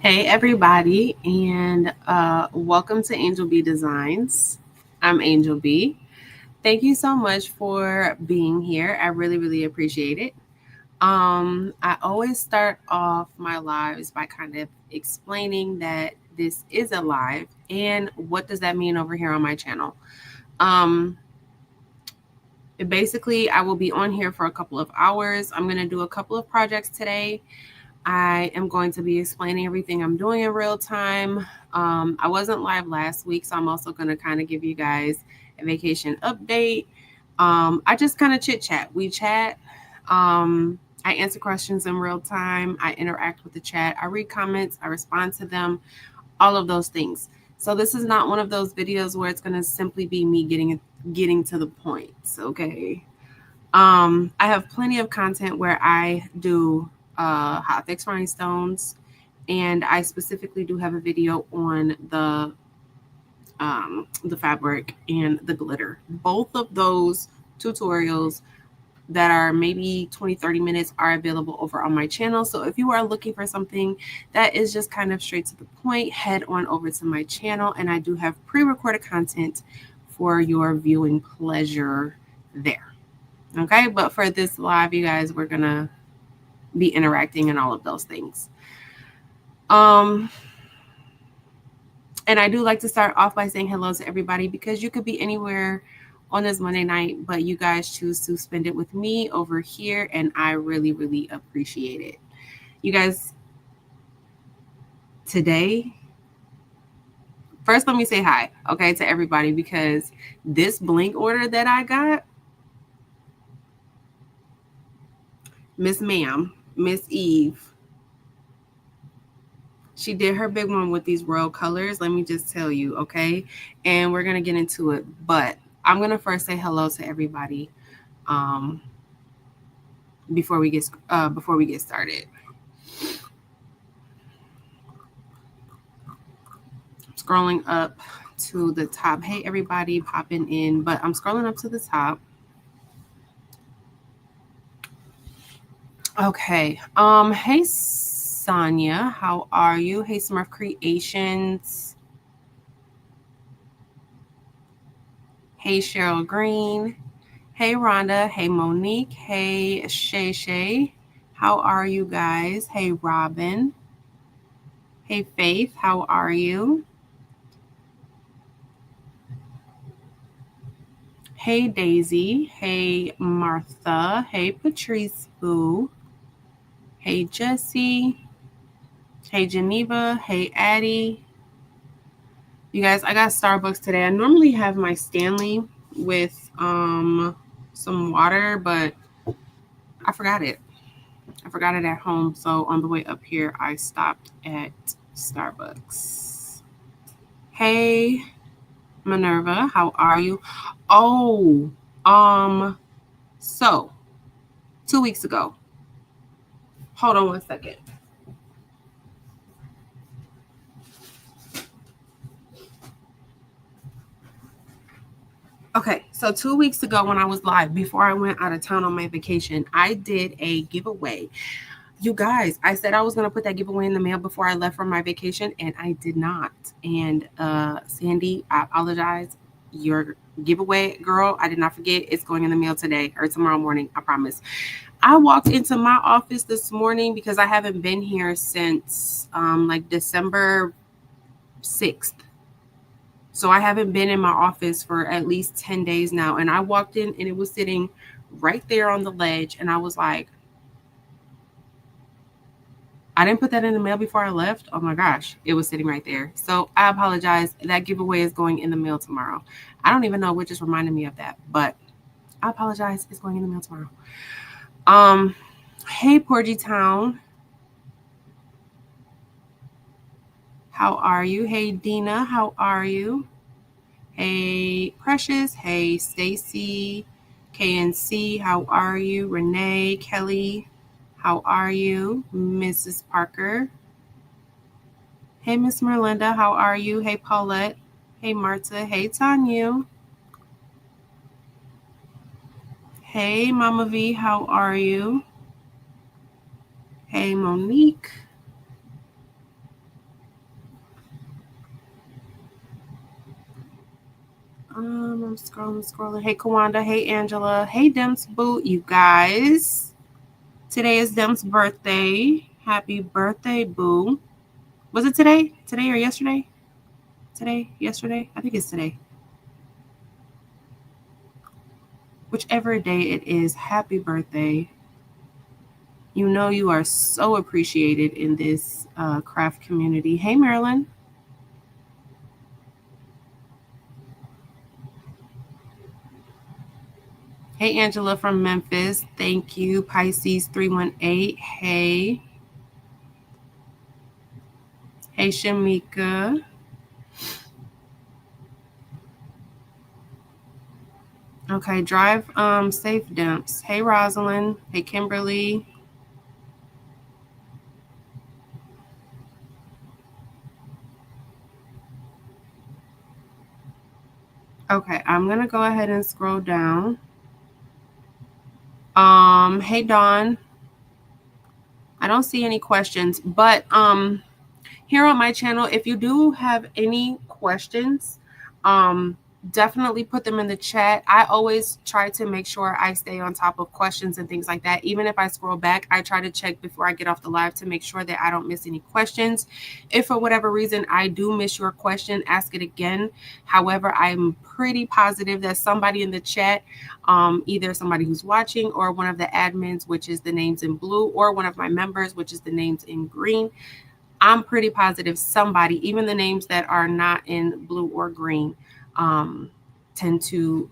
Hey, everybody, and welcome to Angel B Designs. I'm Angel B. Thank you so much for being here. I really, really appreciate it. I always start off my lives by kind of explaining that this is a live and what does that mean over here on my channel. Um, Basically, I will be on here for a couple of hours. I'm going to do a couple of projects today. I am going to be explaining everything I'm doing in real time. I wasn't live last week, so I'm also going to kind of give you guys a vacation update. I just kind of chit chat. We chat. I answer questions in real time. I interact with the chat. I read comments. I respond to them. All of those things. So this is not one of those videos where it's going to simply be me getting to the points. Okay. I have plenty of content where I do Hotfix rhinestones, and I specifically do have a video on the fabric and the glitter. Both of those tutorials that are maybe 20-30 minutes are available over on my channel. So if you are looking for something that is just kind of straight to the point, head on over to my channel, and I do have pre-recorded content for your viewing pleasure there. Okay, but for this live, you guys, we're gonna be interacting and all of those things. Um, and I do like to start off by saying hello to everybody because you could be anywhere on this Monday night, but you guys choose to spend it with me over here, and I really, really appreciate it. You guys, today, first let me say hi, okay, to everybody because this Bling order that I got, Miss Ma'am, Miss Eve, she did her big one with these royal colors. Let me just tell you, okay? And we're going to get into it. But I'm going to first say hello to everybody um, before we get started. Scrolling up to the top. Hey, everybody popping in. But I'm scrolling up to the top. Okay. Hey, Sonia. How are you? Hey, Smurf Creations. Hey, Cheryl Green. Hey, Rhonda. Hey, Monique. Hey, Shay Shay. How are you guys? Hey, Robin. Hey, Faith. How are you? Hey, Daisy. Hey, Martha. Hey, Patrice Boo. Hey, Jesse. Hey, Geneva. Hey, Addie. You guys, I got Starbucks today. I normally have my Stanley with some water, but I forgot it. I forgot it at home. So on the way up here, I stopped at Starbucks. Hey, Minerva, how are you? Oh, so 2 weeks ago. Hold on 1 second. Okay, so 2 weeks ago when I was live, before I went out of town on my vacation, I did a giveaway. You guys, I said I was going to put that giveaway in the mail before I left for my vacation, and I did not. And Sandy, I apologize. Your giveaway, girl, I did not forget. It's going in the mail today or tomorrow morning, I promise. I walked into my office this morning because I haven't been here since like December 6th. So I haven't been in my office for at least 10 days now. And I walked in and it was sitting right there on the ledge. And I was like, I didn't put that in the mail before I left. Oh my gosh, it was sitting right there. So I apologize. That giveaway is going in the mail tomorrow. I don't even know what just reminded me of that, but I apologize. It's going in the mail tomorrow. Hey, Porgy Town. How are you? Hey, Dina. How are you? Hey, Precious. Hey, Stacy. KNC. How are you? Renee. Kelly. How are you? Mrs. Parker. Hey, Miss Merlinda. How are you? Hey, Paulette. Hey, Marta. Hey, Tanya. Hey, Mama V. How are you? Hey, Monique. I'm scrolling. Hey, Kawanda. Hey, Angela. Hey, Dem's Boo. You guys. Today is Dem's birthday. Happy birthday, Boo. Was it today? Today or yesterday? Today? Yesterday? I think it's today. Whichever day it is, happy birthday. You know you are so appreciated in this craft community. Hey, Marilyn. Hey, Angela from Memphis. Thank you. Pisces 318. Hey. Hey, Shamika. Okay, drive safe, Demps. Hey, Rosalind. Hey, Kimberly. Okay, I'm gonna go ahead and scroll down. Hey, Dawn. I don't see any questions, but here on my channel, if you do have any questions, definitely put them in the chat. I always try to make sure I stay on top of questions and things like that. Even if I scroll back, I try to check before I get off the live to make sure that I don't miss any questions. If for whatever reason I do miss your question, ask it again. However, I'm pretty positive that somebody in the chat, either somebody who's watching or one of the admins, which is the names in blue, or one of my members, which is the names in green, I'm pretty positive somebody, even the names that are not in blue or green, tend to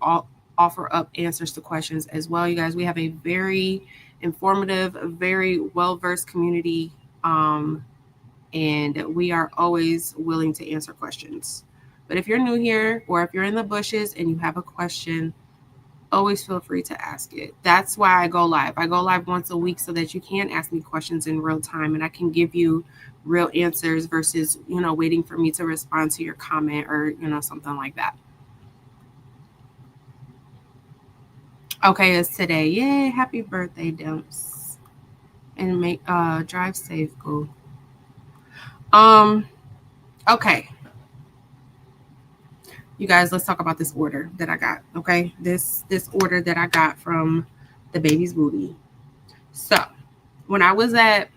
offer up answers to questions as well. You guys, we have a very informative, very well-versed community, and we are always willing to answer questions. But if you're new here, or if you're in the bushes and you have a question, always feel free to ask it. That's why I go live. I go live once a week so that you can ask me questions in real time and I can give you real answers versus, waiting for me to respond to your comment or, something like that. Okay, it's today. Yay, happy birthday, Demps. And make drive safe, go. Okay. You guys, let's talk about this order that I got. Okay. This order that I got from the baby's booty. So when I was at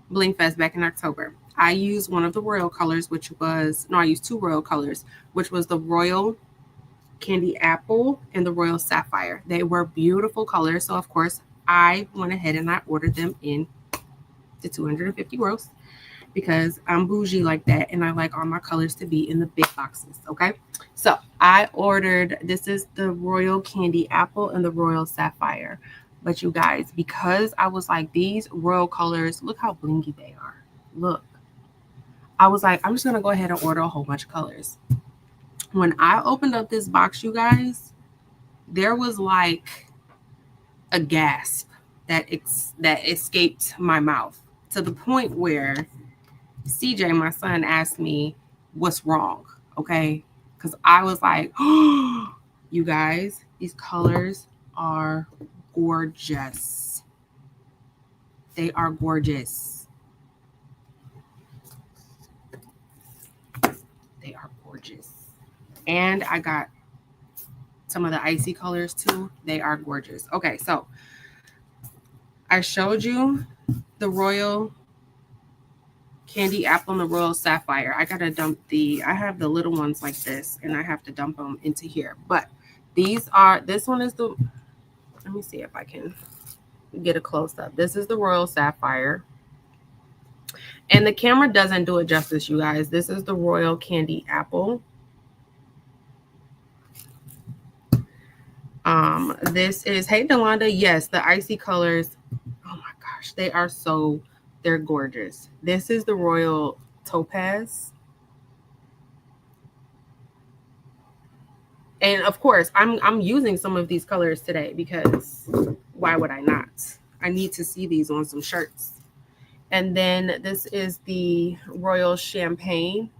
Bling Fest back in October, I used one of the royal colors, I used two royal colors, which was the royal candy apple and the royal sapphire. They were beautiful colors. So of course I went ahead and I ordered them in the 250 gross because I'm bougie like that. And I like all my colors to be in the big boxes. Okay. So I ordered, this is the royal candy apple and the royal sapphire. But you guys, because I was like, these royal colors, look how blingy they are. Look. I was like, I'm just going to go ahead and order a whole bunch of colors. When I opened up this box, you guys, there was like a gasp that escaped my mouth to the point where CJ, my son, asked me, what's wrong? Okay. Because I was like, oh, you guys, these colors are gorgeous. They are gorgeous. They are gorgeous. And I got some of the icy colors too. They are gorgeous. Okay, so I showed you the royal candy apple and the royal sapphire. I gotta dump I have the little ones like this and I have to dump them into here. But this one is let me see if I can get a close up. This is the royal sapphire. And the camera doesn't do it justice, you guys. This is the royal candy apple. This is, hey, Delonda. Yes, the icy colors. Oh my gosh, they're gorgeous. This is the royal topaz. And of course, I'm using some of these colors today because why would I not? I need to see these on some shirts. And then this is the royal champagne.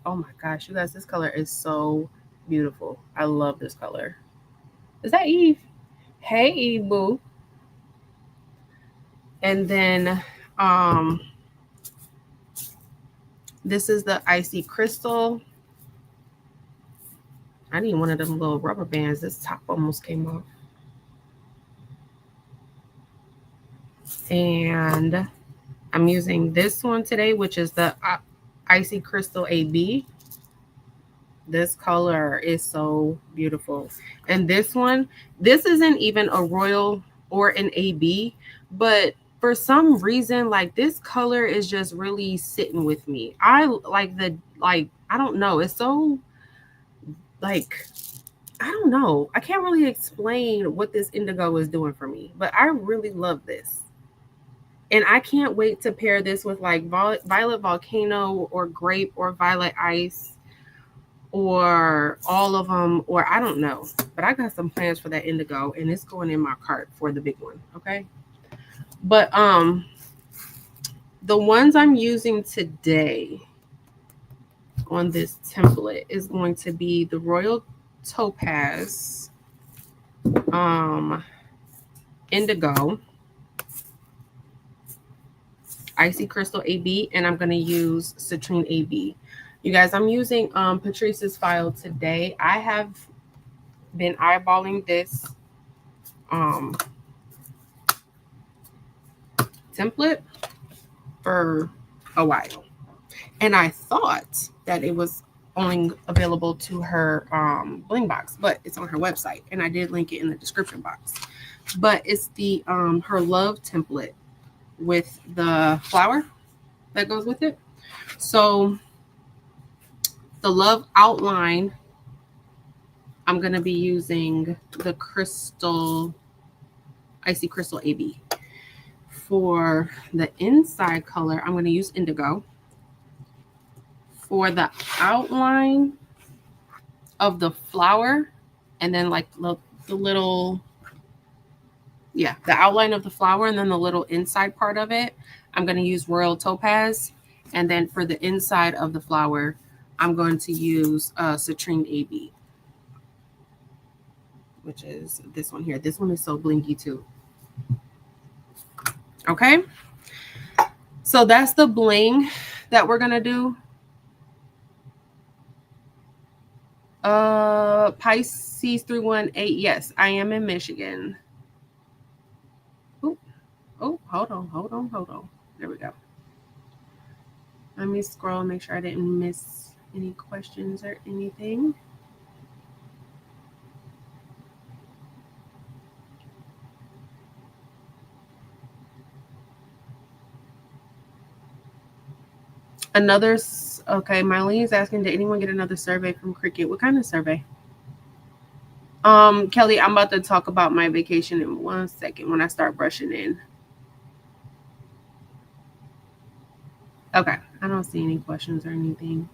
Oh my gosh, you guys, this color is so beautiful. I love this color. Is that Eve? Hey, Eve boo. And then this is the icy crystal. I need one of them little rubber bands. This top almost came off. And I'm using this one today, which is the Icy Crystal AB. This color is so beautiful. And this one, this isn't even a royal or an AB, but for some reason, like this color is just really sitting with me. I like I don't know. It's so like, I don't know. I can't really explain what this indigo is doing for me, but I really love this. And I can't wait to pair this with like Violet Volcano or Grape or Violet Ice or all of them, or I don't know. But I got some plans for that indigo and it's going in my cart for the big one, okay? But the ones I'm using today on this template is going to be the Royal Topaz, Indigo, Icy Crystal AB, and I'm going to use Citrine AB. You guys, I'm using Patrice's file today. I have been eyeballing this template for a while. And I thought that it was only available to her Bling box, but it's on her website. And I did link it in the description box. But it's the her love template with the flower that goes with it. So the love outline, I'm going to be using the crystal, Icy Crystal AB. For the inside color, I'm going to use indigo. For the outline of the flower, and then like the little, yeah, the outline of the flower, and then the little inside part of it, I'm going to use Royal Topaz. And then for the inside of the flower, I'm going to use Citrine AB, which is this one here. This one is so blinky too. Okay, so that's the bling that we're gonna do. Pisces 318. Yes, I am in Michigan. Oh, hold on. There we go. Let me scroll and make sure I didn't miss any questions or anything. Okay, Mylene is asking, did anyone get another survey from Cricket? What kind of survey? Kelly, I'm about to talk about my vacation in 1 second when I start brushing in. Okay, I don't see any questions or anything.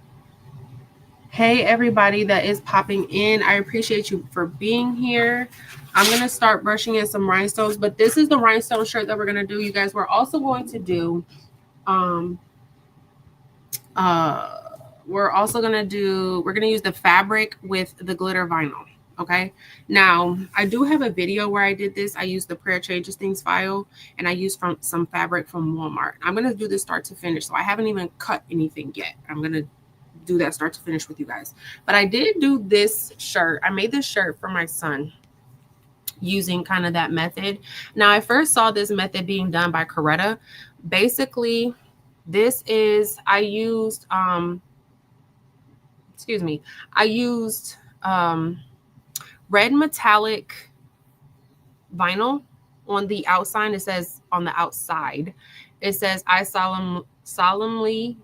Hey, everybody that is popping in. I appreciate you for being here. I'm going to start brushing in some rhinestones, but this is the rhinestone shirt that we're going to do, you guys. We're also going to do, we're going to use the fabric with the glitter vinyl. Okay. Now, I do have a video where I did this. I used the Prayer Changes Things file, and I used some fabric from Walmart. I'm going to do this start to finish. So I haven't even cut anything yet. I'm going to do that start to finish with you guys. But I did do this shirt. I made this shirt for my son using kind of that method. Now, I first saw this method being done by Coretta. Basically, this is, I used red metallic vinyl on the outside. It says on the outside, it says, I solemnly,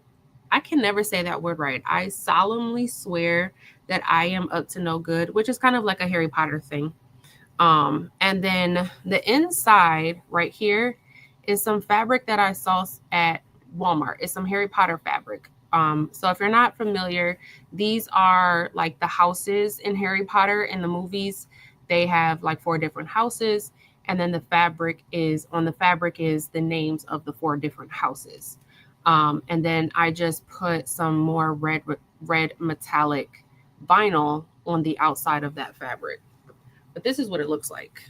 I can never say that word right. I solemnly swear that I am up to no good, which is kind of like a Harry Potter thing. And then the inside right here is some fabric that I saw at Walmart. It's some Harry Potter fabric. So if you're not familiar, these are like the houses in Harry Potter in the movies. They have like 4 different houses, and then the fabric is the names of the 4 different houses. And then I just put some more red metallic vinyl on the outside of that fabric. But this is what it looks like.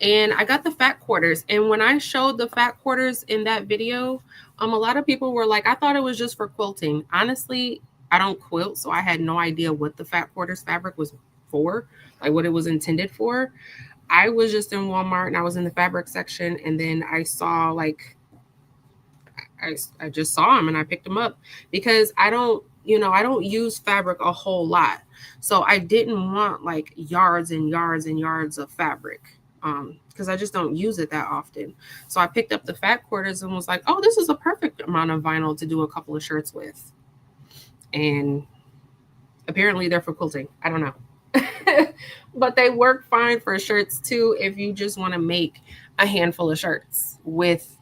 And I got the fat quarters. And when I showed the fat quarters in that video, a lot of people were like, I thought it was just for quilting. Honestly, I don't quilt, so I had no idea what the fat quarters fabric was for, like what it was intended for. I was just in Walmart and I was in the fabric section, and then I saw like I just saw them and I picked them up because I don't, I don't use fabric a whole lot. So I didn't want like yards and yards and yards of fabric because I just don't use it that often. So I picked up the fat quarters and was like, oh, this is a perfect amount of vinyl to do a couple of shirts with. And apparently they're for quilting. I don't know. But they work fine for shirts too if you just want to make a handful of shirts with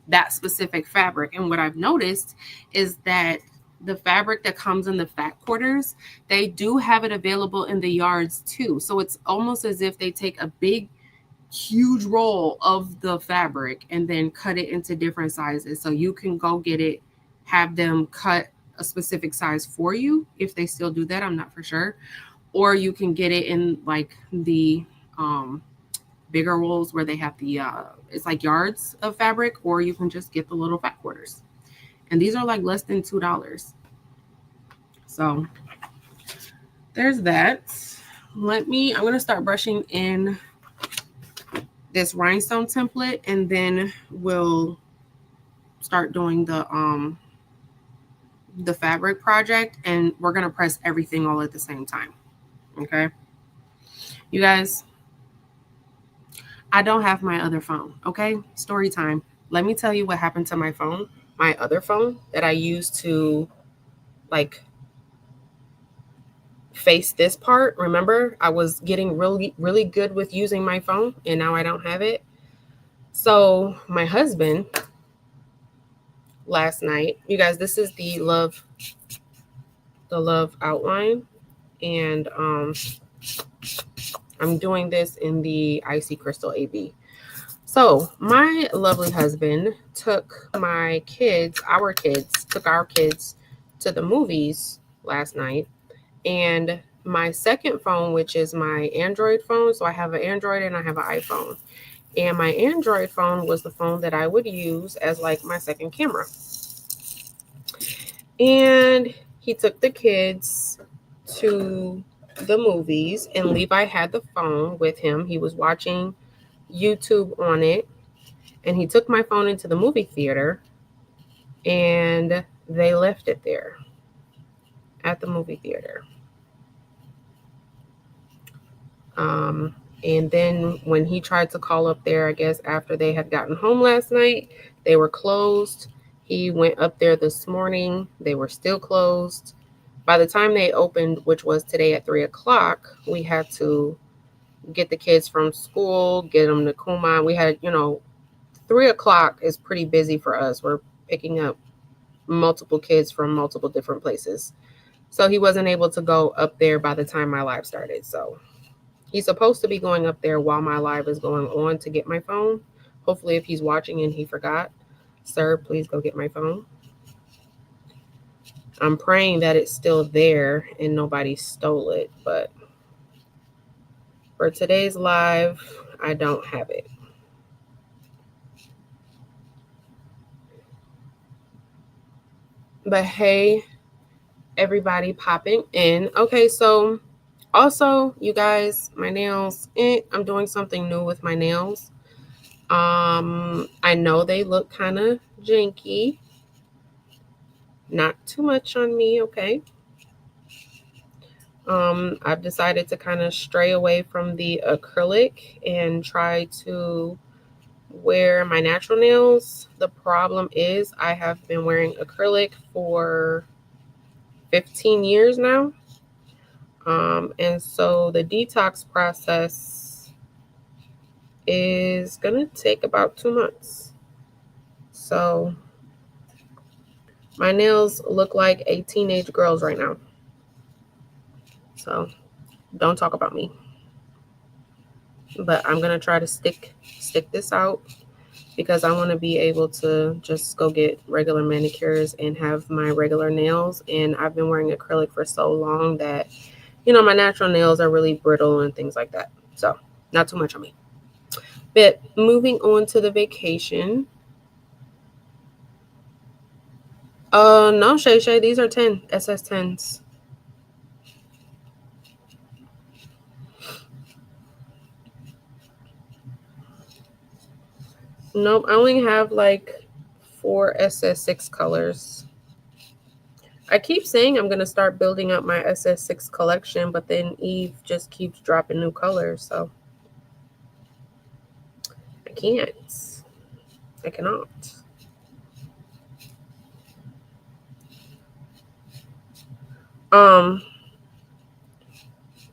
that specific fabric. And what I've noticed is that the fabric that comes in the fat quarters, they do have it available in the yards too. So it's almost as if they take a big, huge roll of the fabric and then cut it into different sizes. So you can go get it, have them cut a specific size for you. If they still do that, I'm not for sure. Or you can get it in like the bigger rolls where they have the it's like yards of fabric, or you can just get the little fat quarters, and these are like less than $2. So there's that. I'm going to start brushing in this rhinestone template, and then we'll start doing the fabric project, and we're going to press everything all at the same time. Okay, you guys, I don't have my other phone. Okay, story time. Let me tell you what happened to my phone. My other phone that I used to like face this part. Remember, I was getting really, really good with using my phone, and now I don't have it. So my husband last night, you guys, this is the love outline, and I'm doing this in the Icy Crystal AB. So my lovely husband took our kids to the movies last night. And my second phone, which is my Android phone, so I have an Android and I have an iPhone. And my Android phone was the phone that I would use as like my second camera. And he took the kids to the movies, and Levi had the phone with him. He was watching YouTube on it, and he took my phone into the movie theater, and they left it there at the movie theater. And then when he tried to call up there, I guess after they had gotten home last night, they were closed. He went up there this morning. They were still closed. By the time they opened, which was today at 3 o'clock, we had to get the kids from school, get them to Kuma. We had, 3 o'clock is pretty busy for us. We're picking up multiple kids from multiple different places. So he wasn't able to go up there by the time my live started. So he's supposed to be going up there while my live is going on to get my phone. Hopefully, if he's watching and he forgot, sir, please go get my phone. I'm praying that it's still there and nobody stole it, but for today's live, I don't have it. But hey, everybody popping in. Okay, so also, you guys, my nails, I'm doing something new with my nails. I know they look kind of janky. Not too much on me, okay? I've decided to kind of stray away from the acrylic and try to wear my natural nails. The problem is I have been wearing acrylic for 15 years now. And so the detox process is going to take about 2 months. So my nails look like a teenage girl's right now. So don't talk about me. But I'm going to try to stick this out because I want to be able to just go get regular manicures and have my regular nails. And I've been wearing acrylic for so long that, my natural nails are really brittle and things like that. So not too much on me. But moving on to the vacation. No, Shay, these are 10 SS10s. Nope, I only have like 4 SS6 colors. I keep saying I'm gonna start building up my SS6 collection, but then Eve just keeps dropping new colors, so I can't. I cannot. Um,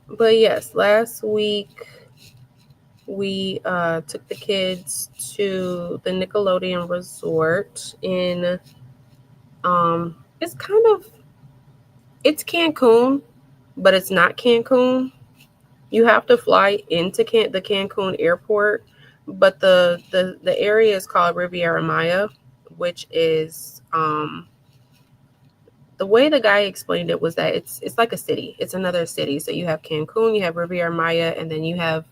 but yes, last week we took the kids to the Nickelodeon Resort in it's kind of it's Cancun, but it's not Cancun. You have to fly into the Cancun airport, but the area is called Riviera Maya, which is the way the guy explained it was that it's like a city. It's another city. So you have Cancun, you have Riviera Maya, and then you have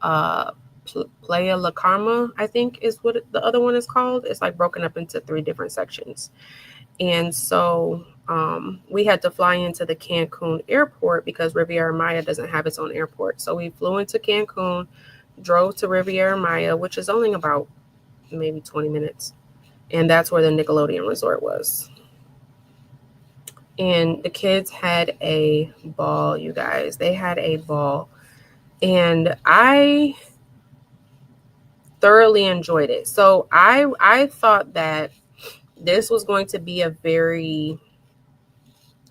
uh Playa La Carma, I think is what the other one is called. It's like broken up into 3 different sections. And so we had to fly into the Cancun airport because Riviera Maya doesn't have its own airport. So we flew into Cancun, drove to Riviera Maya, which is only about maybe 20 minutes. And that's where the Nickelodeon Resort was. And the kids had a ball, you guys. They had a ball. And I thoroughly enjoyed it. So I thought that this was going to be a very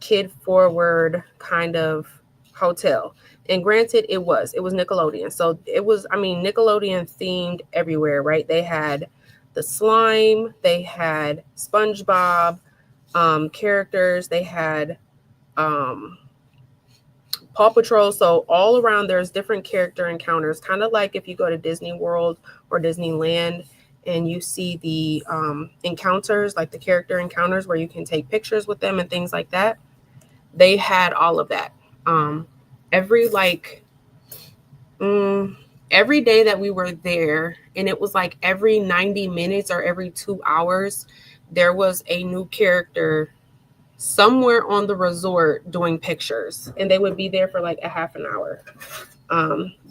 kid forward kind of hotel. And granted, it was Nickelodeon. So it was, I mean, Nickelodeon themed everywhere, right? They had the slime, they had SpongeBob characters, they had Paw Patrol. So all around there's different character encounters, kind of like if you go to Disney World or Disneyland and you see the encounters, like the character encounters where you can take pictures with them and things like that. They had all of that. Um, every like every day that we were there, and it was like every 90 minutes or every 2 hours, there was a new character somewhere on the resort doing pictures, and they would be there for like a half an hour.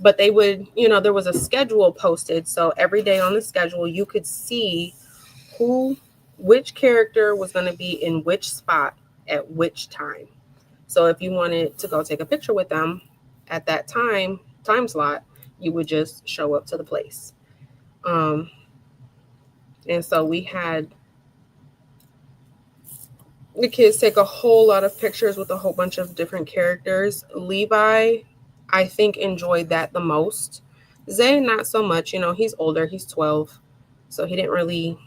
But they would, there was a schedule posted, so every day on the schedule you could see which character was going to be in which spot at which time. So if you wanted to go take a picture with them at that time slot, you would just show up to the place. And so we had the kids take a whole lot of pictures with a whole bunch of different characters. Levi, I think, enjoyed that the most. Zay, not so much. He's older. He's 12. So he didn't really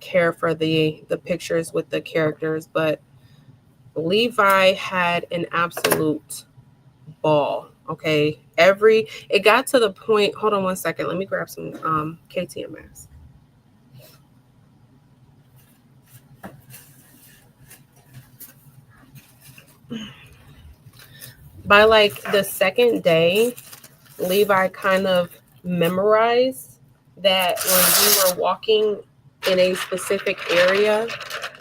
care for the pictures with the characters. But Levi had an absolute ball. Okay. It got to the point. Hold on one second. Let me grab some KTM mask. By like the second day, Levi kind of memorized that when we were walking in a specific area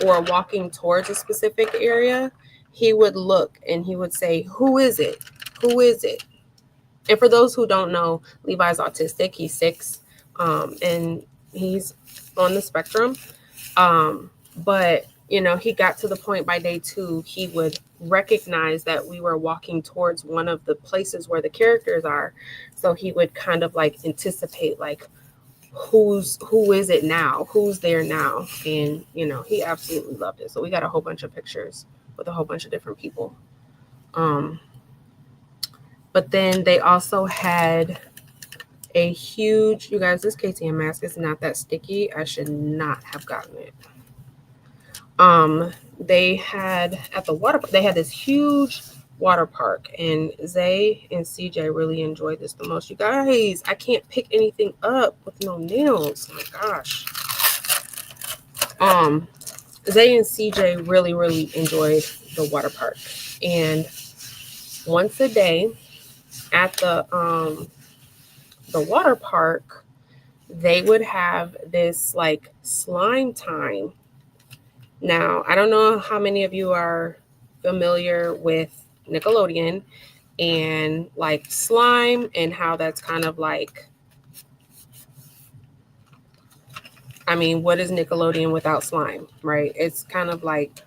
or walking towards a specific area, he would look and he would say, "Who is it? Who is it?" And for those who don't know, Levi's autistic. He's 6, and he's on the spectrum. But he got to the point by day 2, he would recognize that we were walking towards one of the places where the characters are. So he would kind of like anticipate, like, who is it now? Who's there now? And, he absolutely loved it. So we got a whole bunch of pictures with a whole bunch of different people. But then they also had a huge, you guys, this KTM mask is not that sticky. I should not have gotten it. They had at the water, they had this huge water park, and Zay and CJ really enjoyed this the most. You guys, I can't pick anything up with no nails. Oh my gosh. Zay and CJ really, really enjoyed the water park. And once a day at the water park, they would have this like slime time. Now, I don't know how many of you are familiar with Nickelodeon and like slime and how that's kind of like, I mean, what is Nickelodeon without slime, right? It's kind of like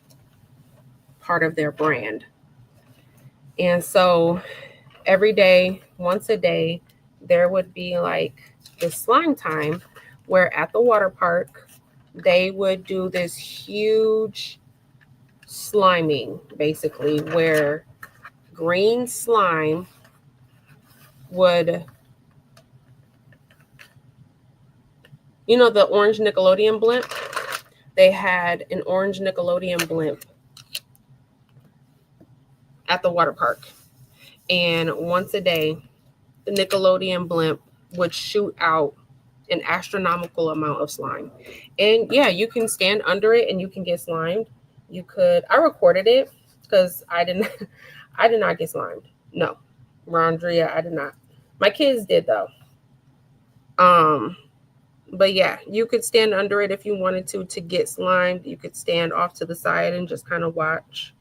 part of their brand. And so every day, once a day, there would be like this slime time where at the water park, they would do this huge sliming, basically, where green slime would, you know, the orange Nickelodeon blimp? They had an orange Nickelodeon blimp at the water park. And once a day, the Nickelodeon blimp would shoot out an astronomical amount of slime. And yeah, you can stand under it and you can get slimed. You could, I recorded it because I didn't, I did not get slimed. No, Rondria, I did not. My kids did though. Um, but yeah, you could stand under it if you wanted to get slimed. You could stand off to the side and just kind of watch.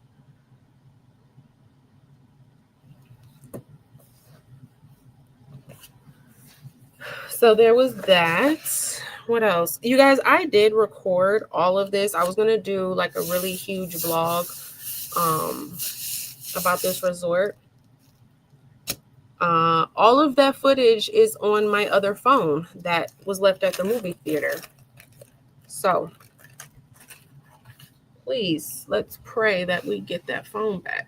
So there was that. What else? You guys, I did record all of this. I was going to do like a really huge vlog about this resort. All of that footage is on my other phone that was left at the movie theater. So please, let's pray that we get that phone back.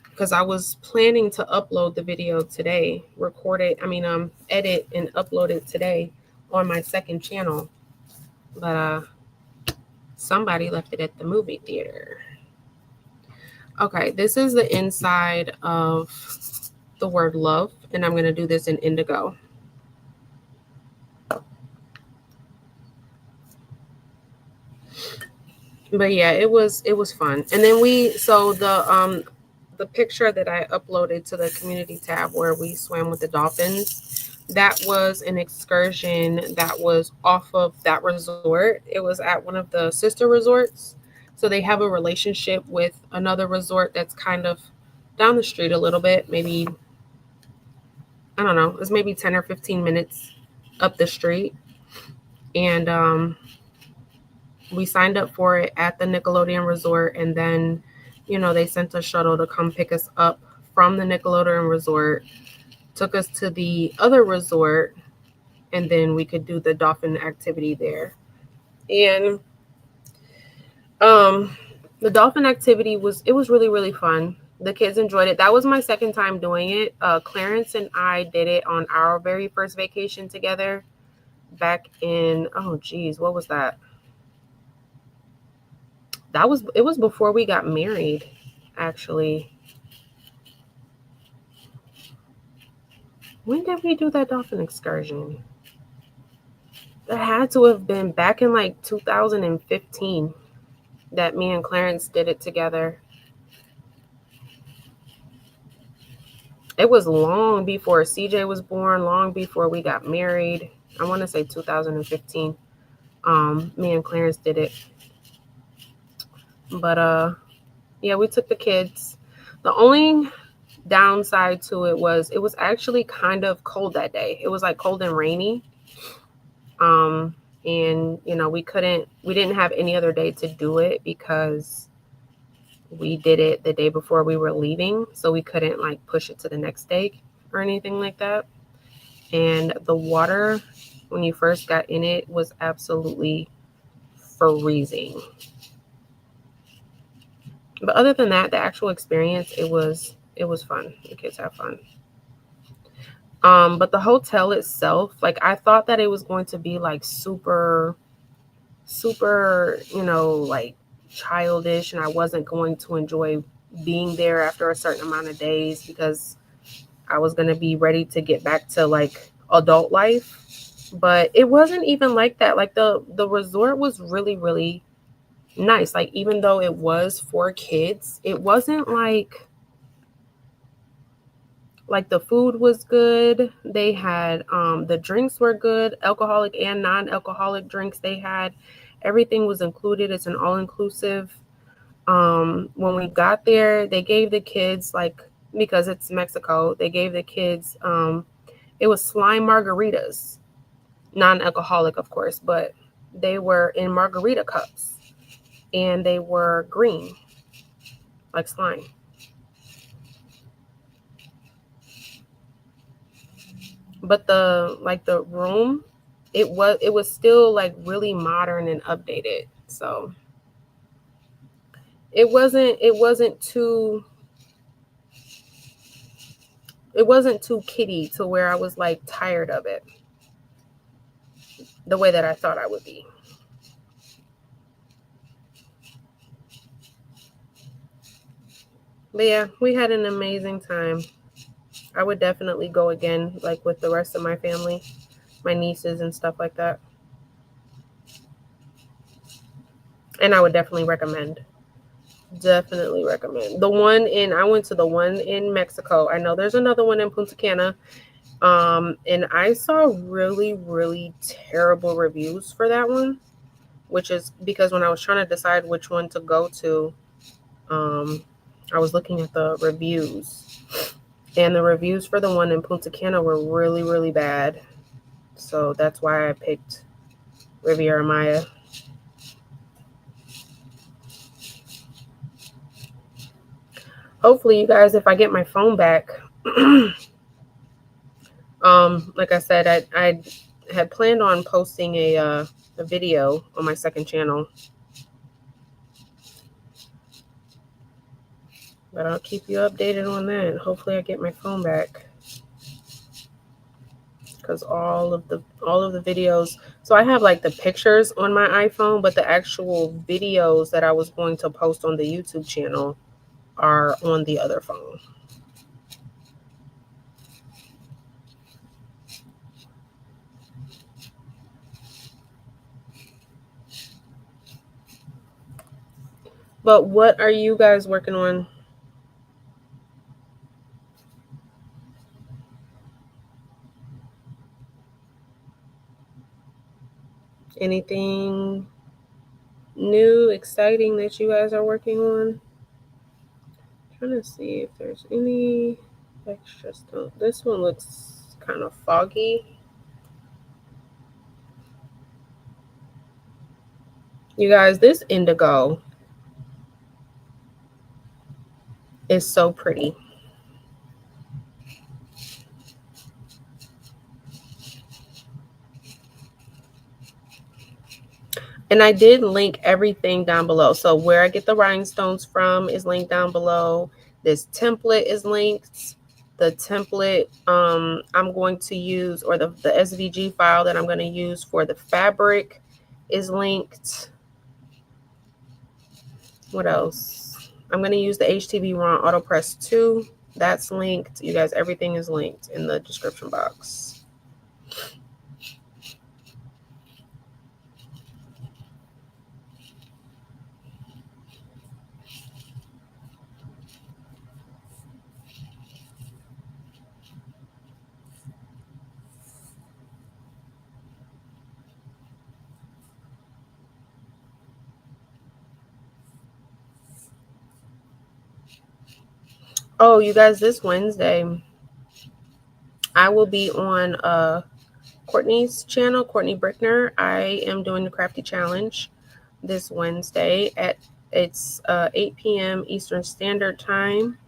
Because I was planning to upload the video today, edit and upload it today on my second channel. But somebody left it at the movie theater. Okay, this is the inside of the word love, and I'm going to do this in indigo. But yeah, it was fun. And then the picture that I uploaded to the community tab where we swam with the dolphins, that was an excursion that was off of that resort. It was at one of the sister resorts. So they have a relationship with another resort that's kind of down the street a little bit, maybe, I don't know, it's maybe 10 or 15 minutes up the street. And we signed up for it at the Nickelodeon resort, and then, you know, they sent a shuttle to come pick us up from the Nickelodeon resort, took us to the other resort, and then we could do the dolphin activity there. And the dolphin activity was really, really fun. The kids enjoyed it. That was my second time doing it. Clarence and I did it on our very first vacation together back in, oh geez, what was that? It was before we got married, actually. When did we do that dolphin excursion? That had to have been back in like 2015 that me and Clarence did it together. It was long before CJ was born, long before we got married. I want to say 2015. Me and Clarence did it. But yeah, we took the kids. The only downside to it was actually kind of cold that day. It was like cold and rainy. And you know, we didn't have any other day to do it because we did it the day before we were leaving, so we couldn't like push it to the next day or anything like that. And the water, when you first got in it, was absolutely freezing. But other than that, the actual experience, it was fun. The kids had fun. But the hotel itself, like I thought that it was going to be like super, you know, like childish, and I wasn't going to enjoy being there after a certain amount of days because I was going to be ready to get back to like adult life. But it wasn't even like that. Like the resort was really, really nice. Like even though it was for kids, it wasn't like the food was good. They had the drinks were good, alcoholic and non-alcoholic drinks they had. Everything was included. It's an all-inclusive. When we got there, they gave the kids, like, because it's Mexico, they gave the kids, it was slime margaritas, non-alcoholic, of course, but they were in margarita cups and they were green, like slime. But the room, it was still like really modern and updated. So it wasn't too kiddie to where I was like tired of it the way that I thought I would be. But yeah, we had an amazing time. I would definitely go again, like with the rest of my family, my nieces and stuff like that. And I would definitely recommend. Definitely recommend. I went to the one in Mexico. I know there's another one in Punta Cana. And I saw really, really terrible reviews for that one, which is because when I was trying to decide which one to go to, I was looking at the reviews, and the reviews for the one in Punta Cana were really, really bad. So that's why I picked Riviera Maya. Hopefully, you guys, if I get my phone back, like I said, I had planned on posting a video on my second channel, but I'll keep you updated on that. Hopefully, I get my phone back, because all of the videos. So I have like the pictures on my iPhone, but the actual videos that I was going to post on the YouTube channel are on the other phone. But what are you guys working on? Anything new, exciting that you guys are working on? I'm trying to see if there's any extra stuff. This one looks kind of foggy. You guys, this indigo is so pretty. And I did link everything down below. So where I get the rhinestones from is linked down below. This template is linked. The template I'm going to use, or the SVG file that I'm going to use for the fabric is linked. What else? I'm going to use the HTV Ron AutoPress 2. That's linked. You guys, everything is linked in the description box. Oh, you guys, this Wednesday, I will be on Courtney's channel, Courtney Brickner. I am doing the Crafty Challenge this Wednesday at 8 p.m. Eastern Standard Time.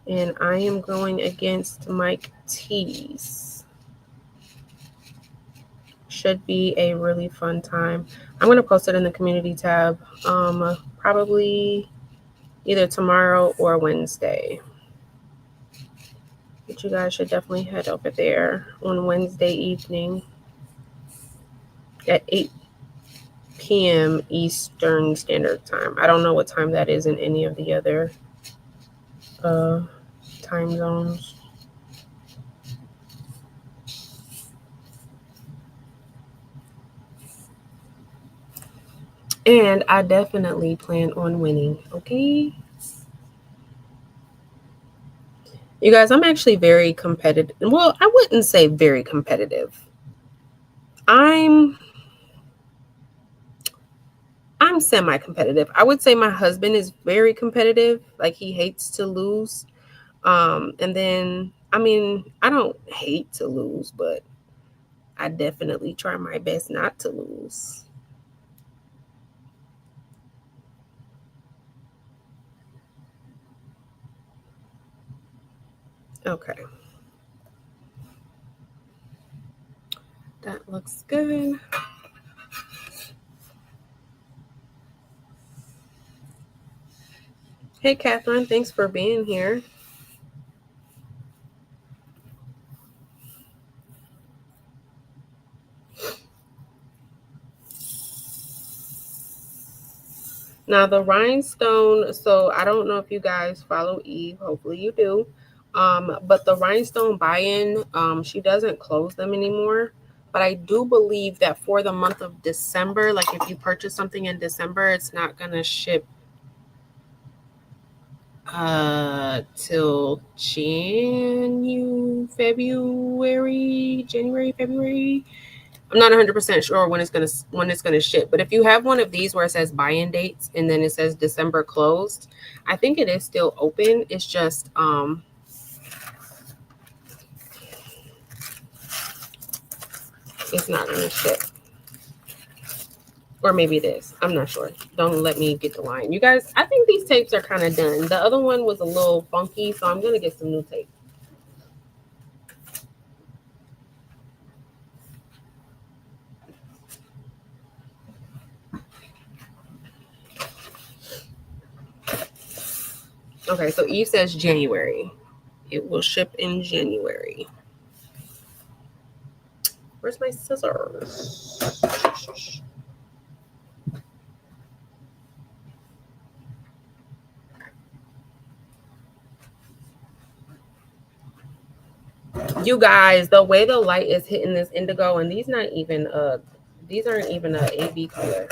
And I am going against Mike T's. Should be a really fun time. I'm going to post it in the community tab probably either tomorrow or Wednesday. But you guys should definitely head over there on Wednesday evening at 8 p.m. Eastern Standard Time. I don't know what time that is in any of the other time zones. And I definitely plan on winning, okay? You guys, I'm actually very competitive. Well, I wouldn't say very competitive. I'm semi-competitive. I would say my husband is very competitive. Like he hates to lose. And then I mean, I don't hate to lose, but I definitely try my best not to lose. Okay. That looks good. Hey, Catherine, thanks for being here. Now, the rhinestone, so I don't know if you guys follow Eve. Hopefully, you do. But the rhinestone buy in, she doesn't close them anymore. But I do believe that for the month of December, like if you purchase something in December, it's not going to ship till January, February. I'm not 100% sure when it's gonna ship. But if you have one of these where it says buy-in dates and then it says December closed, I think it is still open. It's just it's not gonna ship. Or maybe it is. I'm not sure. Don't let me get the line. You guys, I think these tapes are kind of done. The other one was a little funky, so I'm gonna get some new tape. Okay, so Eve says January. It will ship in January. Where's my scissors? You guys, the way the light is hitting this indigo, and these aren't even a AB color.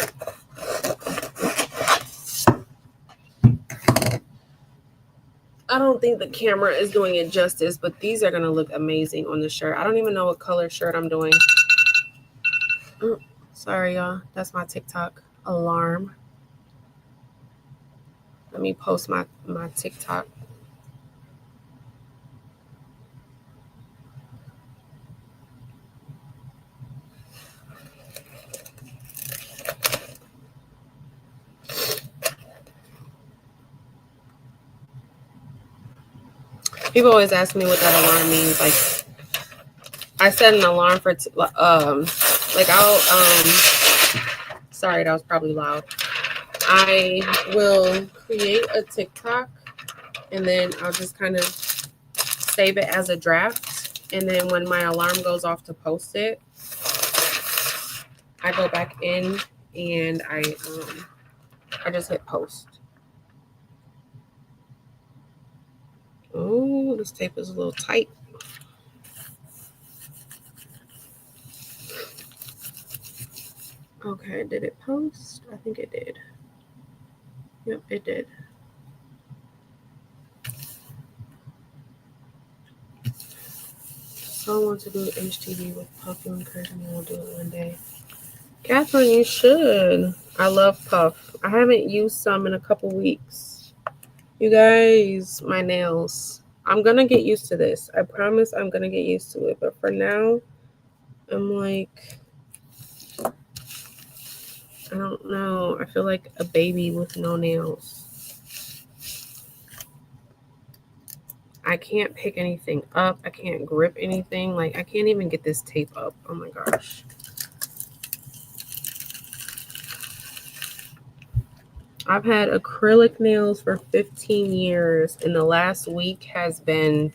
I don't think the camera is doing it justice, but these are gonna look amazing on the shirt. I don't even know what color shirt I'm doing. Sorry, y'all. That's my TikTok alarm. Let me post my TikTok. People always ask me what that alarm means. Like, I set an alarm for like I'll sorry, that was probably loud. I will create a TikTok and then I'll just kind of save it as a draft. And then when my alarm goes off to post it, I go back in and I just hit post. Oh, this tape is a little tight. Okay, did it post? I think it did. Yep, it did. So I want to do HTV with Puff. You encourage me, I'll do it one day. Catherine, you should. I love Puff. I haven't used some in a couple weeks. You guys, my nails. I'm gonna get used to this. I promise I'm gonna get used to it. But for now, I'm like, I don't know. I feel like a baby with no nails. I can't pick anything up. I can't grip anything. Like, I can't even get this tape up. Oh my gosh. I've had acrylic nails for 15 years, and the last week has been,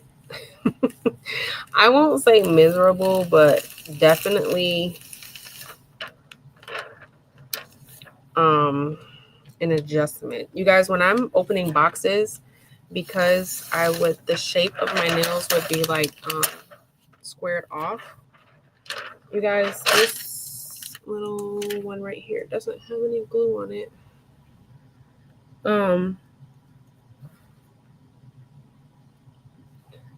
I won't say miserable, but definitely an adjustment. You guys, when I'm opening boxes, because the shape of my nails would be like squared off. You guys, this little one right here doesn't have any glue on it.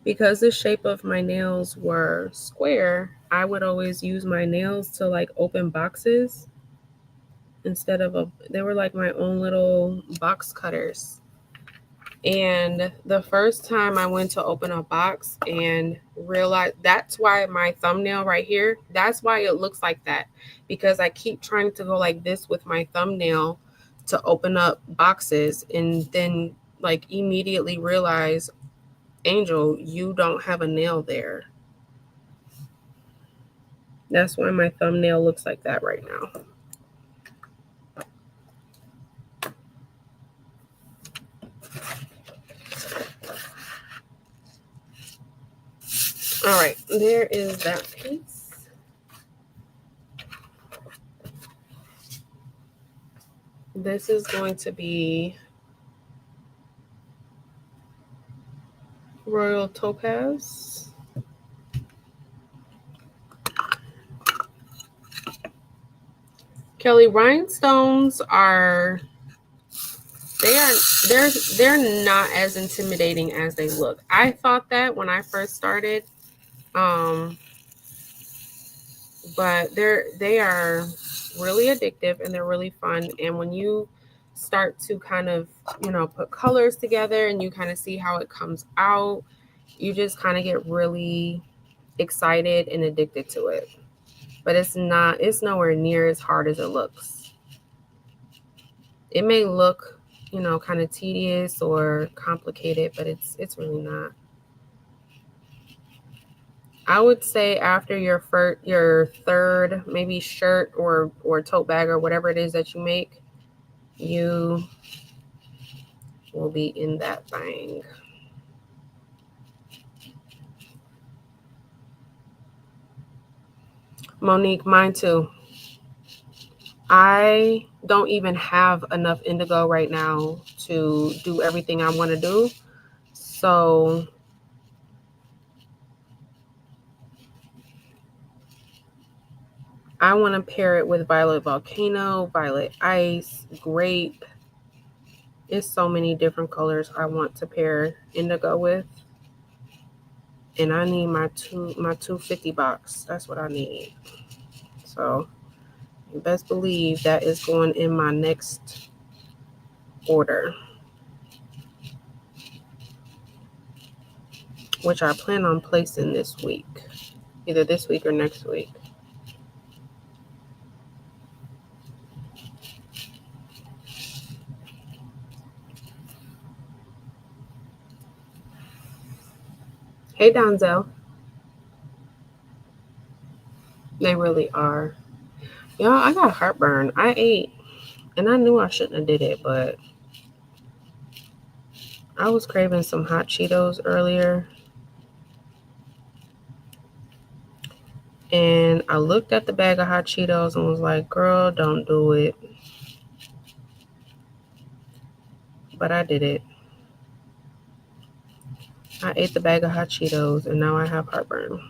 Because the shape of my nails were square, I would always use my nails to like open boxes instead of they were like my own little box cutters. And the first time I went to open a box and realized that's why my thumbnail right here, that's why it looks like that. Because I keep trying to go like this with my thumbnail to open up boxes and then like immediately realize, Angel, you don't have a nail there. That's why my thumbnail looks like that right now. All right, there is that piece. This is going to be Royal Topaz. Kelly, rhinestones are they're not as intimidating as they look. I thought that when I first started, but they are really addictive and they're really fun. And when you start to kind of put colors together and you kind of see how it comes out, you just kind of get really excited and addicted to it. But it's nowhere near as hard as it looks. It may look kind of tedious or complicated, but it's really not. I would say after your third maybe shirt or tote bag or whatever it is that you make, you will be in that thing. Monique, mine too. I don't even have enough indigo right now to do everything I want to do. So I want to pair it with Violet Volcano, Violet Ice, Grape. It's so many different colors I want to pair indigo with. And I need my 250 box. That's what I need. So you best believe that is going in my next order, which I plan on placing this week, either this week or next week. Hey, Donzel. They really are. Y'all, I got heartburn. I ate, and I knew I shouldn't have did it, but I was craving some hot Cheetos earlier. And I looked at the bag of hot Cheetos and was like, girl, don't do it. But I did it. I ate the bag of hot Cheetos and now I have heartburn.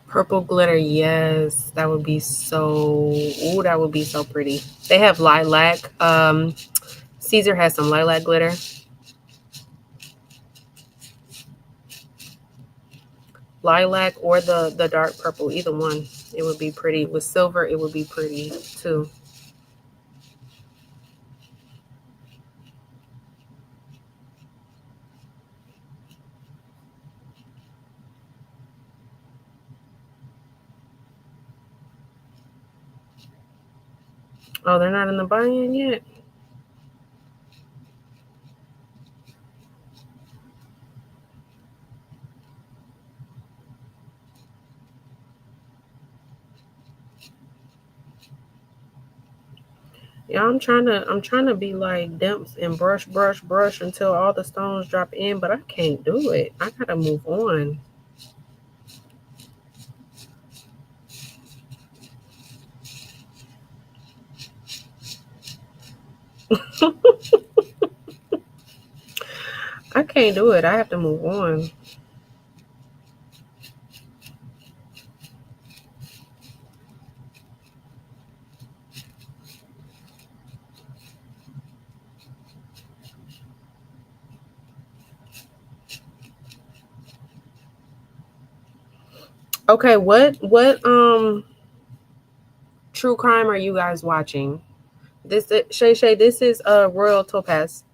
Purple glitter, yes, that would be so. Ooh, that would be so pretty. They have lilac. Siser has some lilac glitter. Lilac or the dark purple, either one. It would be pretty. With silver, it would be pretty too. Oh, they're not in the buy-in yet? Yeah, I'm trying to be like Demps and brush, brush, brush until all the stones drop in, but I can't do it. I gotta move on. I can't do it. I have to move on. Okay, what true crime are you guys watching? This Shay Shay, this is Royal Topaz.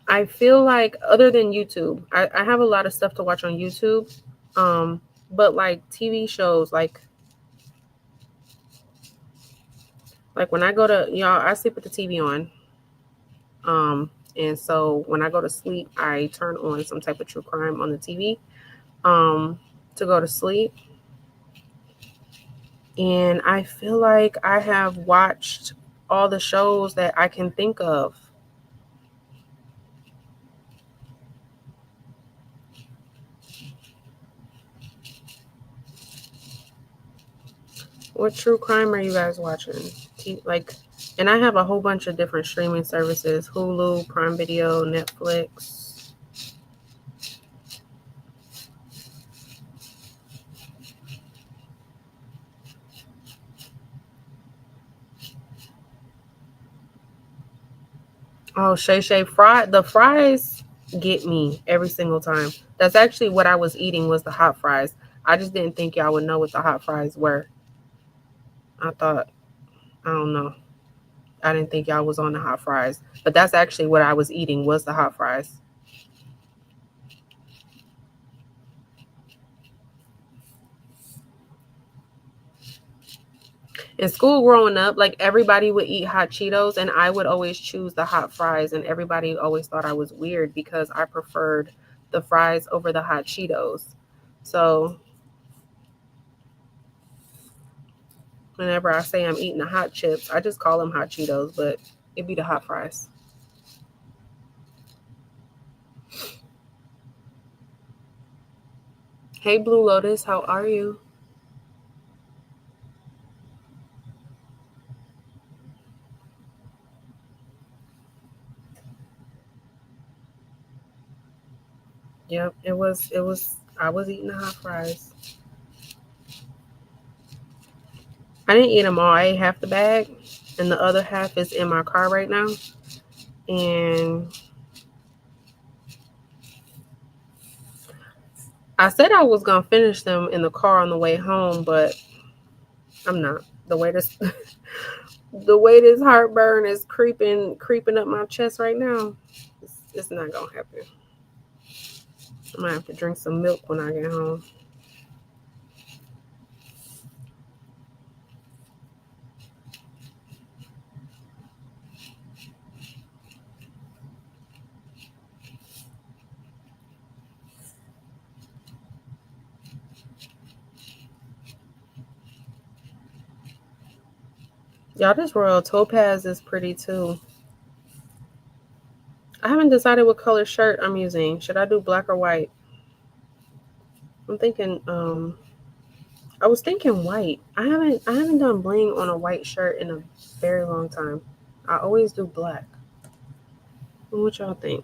I feel like other than YouTube, I have a lot of stuff to watch on YouTube. Um, but like TV shows, like when I go to y'all, I sleep with the TV on. And so when I go to sleep, I turn on some type of true crime on the TV um to go to sleep. And I feel like I have watched all the shows that I can think of. What true crime are you guys watching? Like, and I have a whole bunch of different streaming services: Hulu, Prime Video, Netflix. Oh, Shay Shay fry the fries get me every single time. That's actually what I was eating was the hot fries. I just didn't think y'all would know what the hot fries were. I thought I don't know. I didn't think y'all was on the hot fries, but that's actually what I was eating was the hot fries. In school growing up, like everybody would eat hot Cheetos and I would always choose the hot fries and everybody always thought I was weird because I preferred the fries over the hot Cheetos. So whenever I say I'm eating the hot chips, I just call them hot Cheetos, but it'd be the hot fries. Hey Blue Lotus, how are you? Yep, it was I was eating the hot fries. I didn't eat them all. I ate half the bag and the other half is in my car right now. And I said I was gonna finish them in the car on the way home, but I'm not. The way this the way this heartburn is creeping up my chest right now, it's not gonna happen. I'm gonna have to drink some milk when I get home. Y'all, this Royal Topaz is pretty too. I haven't decided what color shirt I'm using. Should I do black or white? I'm thinking I was thinking white. I haven't done bling on a white shirt in a very long time. I always do black. What y'all think?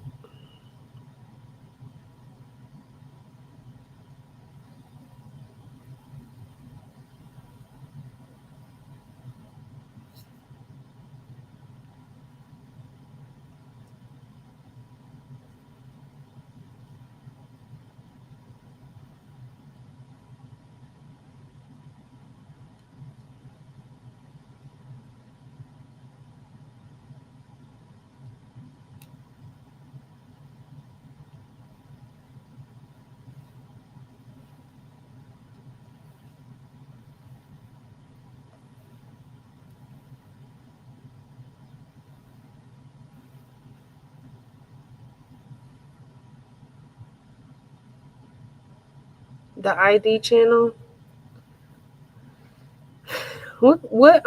The ID channel. What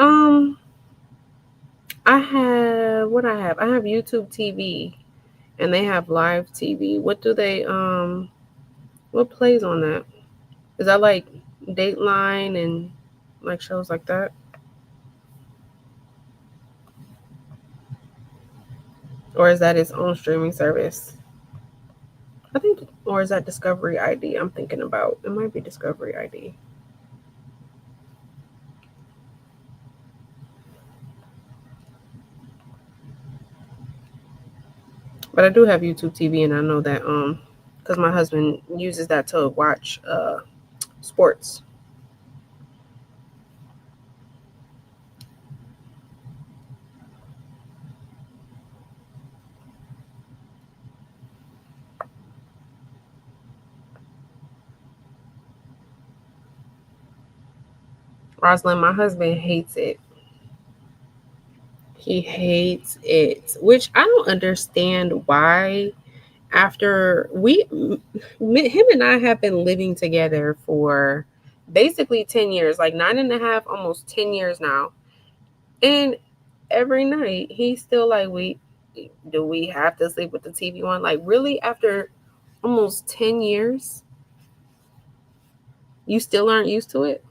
I have what I have. I have YouTube TV, and they have live TV. What do they What plays on that? Is that like Dateline and like shows like that? Or is that its own streaming service? I think, or is that Discovery ID? I'm thinking about. It might be Discovery ID. But I do have YouTube TV, and I know that because my husband uses that to watch sports. Rosalind, my husband hates it. He hates it, which I don't understand why. After him and I have been living together for basically 10 years, like 9.5, almost 10 years now. And every night he's still like, we have to sleep with the TV on? Like, really, after almost 10 years, you still aren't used to it?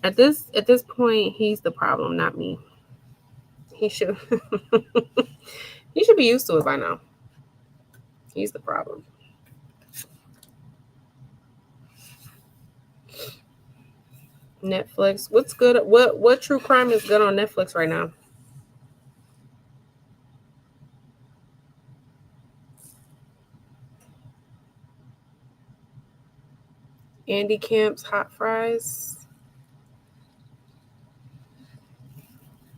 At this point, he's the problem, not me. He should he should be used to it by now. He's the problem. Netflix. What's good? What true crime is good on Netflix right now? Andy Camp's hot fries.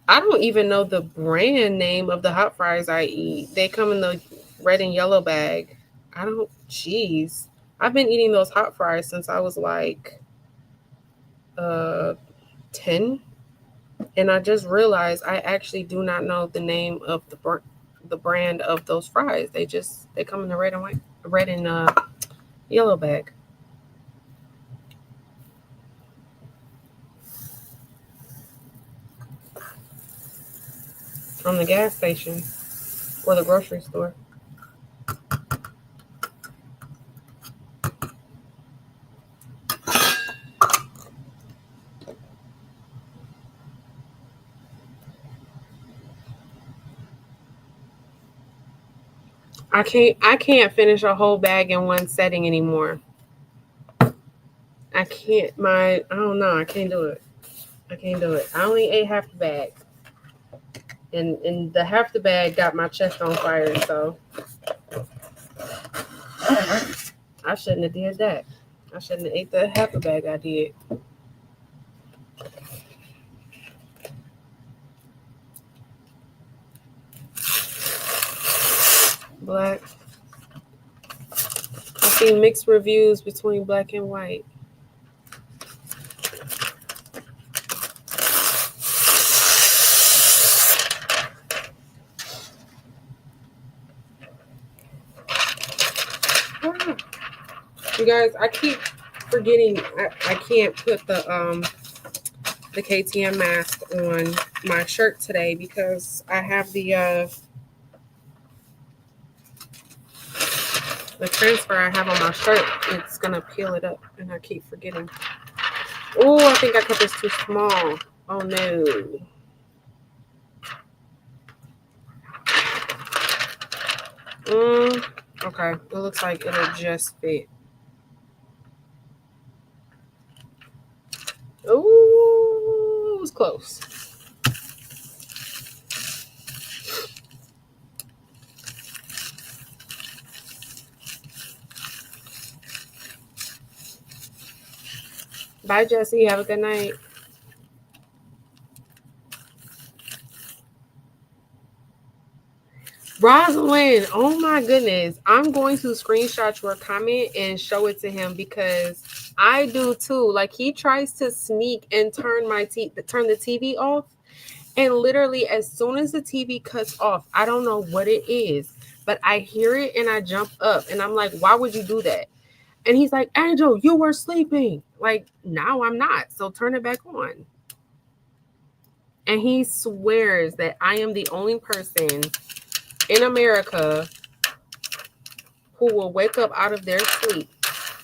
I don't even know the brand name of the hot fries I eat. They come in the red and yellow bag. I don't. Jeez, I've been eating those hot fries since I was like 10, and I just realized I actually do not know the name of the brand of those fries. They come in the red and white, red and yellow bag from the gas station or the grocery store. I can't finish a whole bag in one setting anymore. I can't. I don't know. I can't do it. I can't do it. I only ate half the bag, and the half the bag got my chest on fire. So I shouldn't have did that. I shouldn't have ate the half a bag I did. Black. I see mixed reviews between black and white. You guys, I keep forgetting I can't put the KTM mask on my shirt today because I have the transfer I have on my shirt. It's gonna peel it up, and I keep forgetting. Oh, I think I cut this too small. Oh no. Okay, it looks like it'll just fit. Oh, it was close. Bye, Jesse. Have a good night. Rosalind, oh my goodness. I'm going to screenshot your comment and show it to him because I do too. Like, he tries to sneak and turn the TV off. And literally, as soon as the TV cuts off, I don't know what it is, but I hear it and I jump up and I'm like, why would you do that? And he's like, Angel, you were sleeping. Like, now I'm not. So turn it back on. And he swears that I am the only person in America who will wake up out of their sleep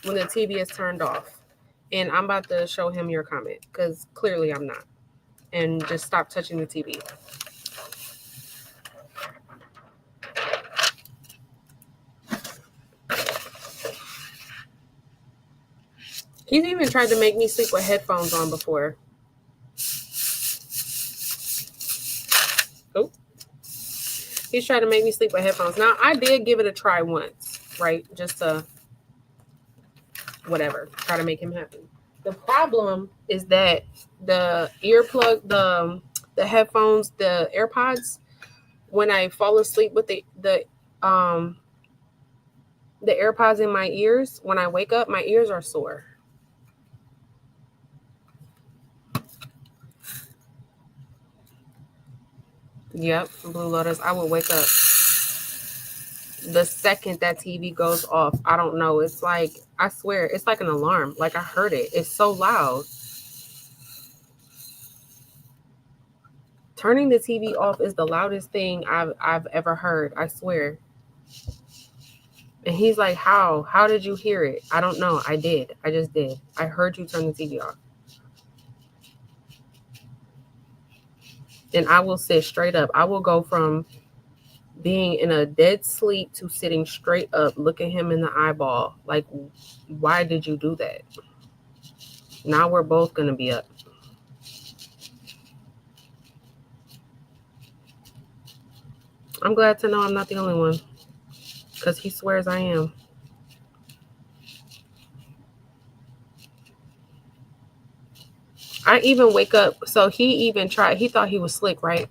when the TV is turned off. And I'm about to show him your comment because clearly I'm not. And just stop touching the TV. He's even tried to make me sleep with headphones on before. Oh. He's trying to make me sleep with headphones. Now, I did give it a try once, right? Just to, whatever, try to make him happy. The problem is that the earplug, the headphones, the AirPods, when I fall asleep with the AirPods in my ears, when I wake up, my ears are sore. Yep, Blue Lotus. I will wake up the second that TV goes off. I don't know. It's like, I swear, it's like an alarm. Like I heard it. It's so loud. Turning the TV off is the loudest thing I've ever heard. I swear. And he's like, how? How did you hear it? I don't know. I did. I just did. I heard you turn the TV off. And I will sit straight up. I will go from being in a dead sleep to sitting straight up, looking him in the eyeball. Like, why did you do that? Now we're both going to be up. I'm glad to know I'm not the only one, because he swears I am. I even wake up. So he even tried. He thought he was slick, right?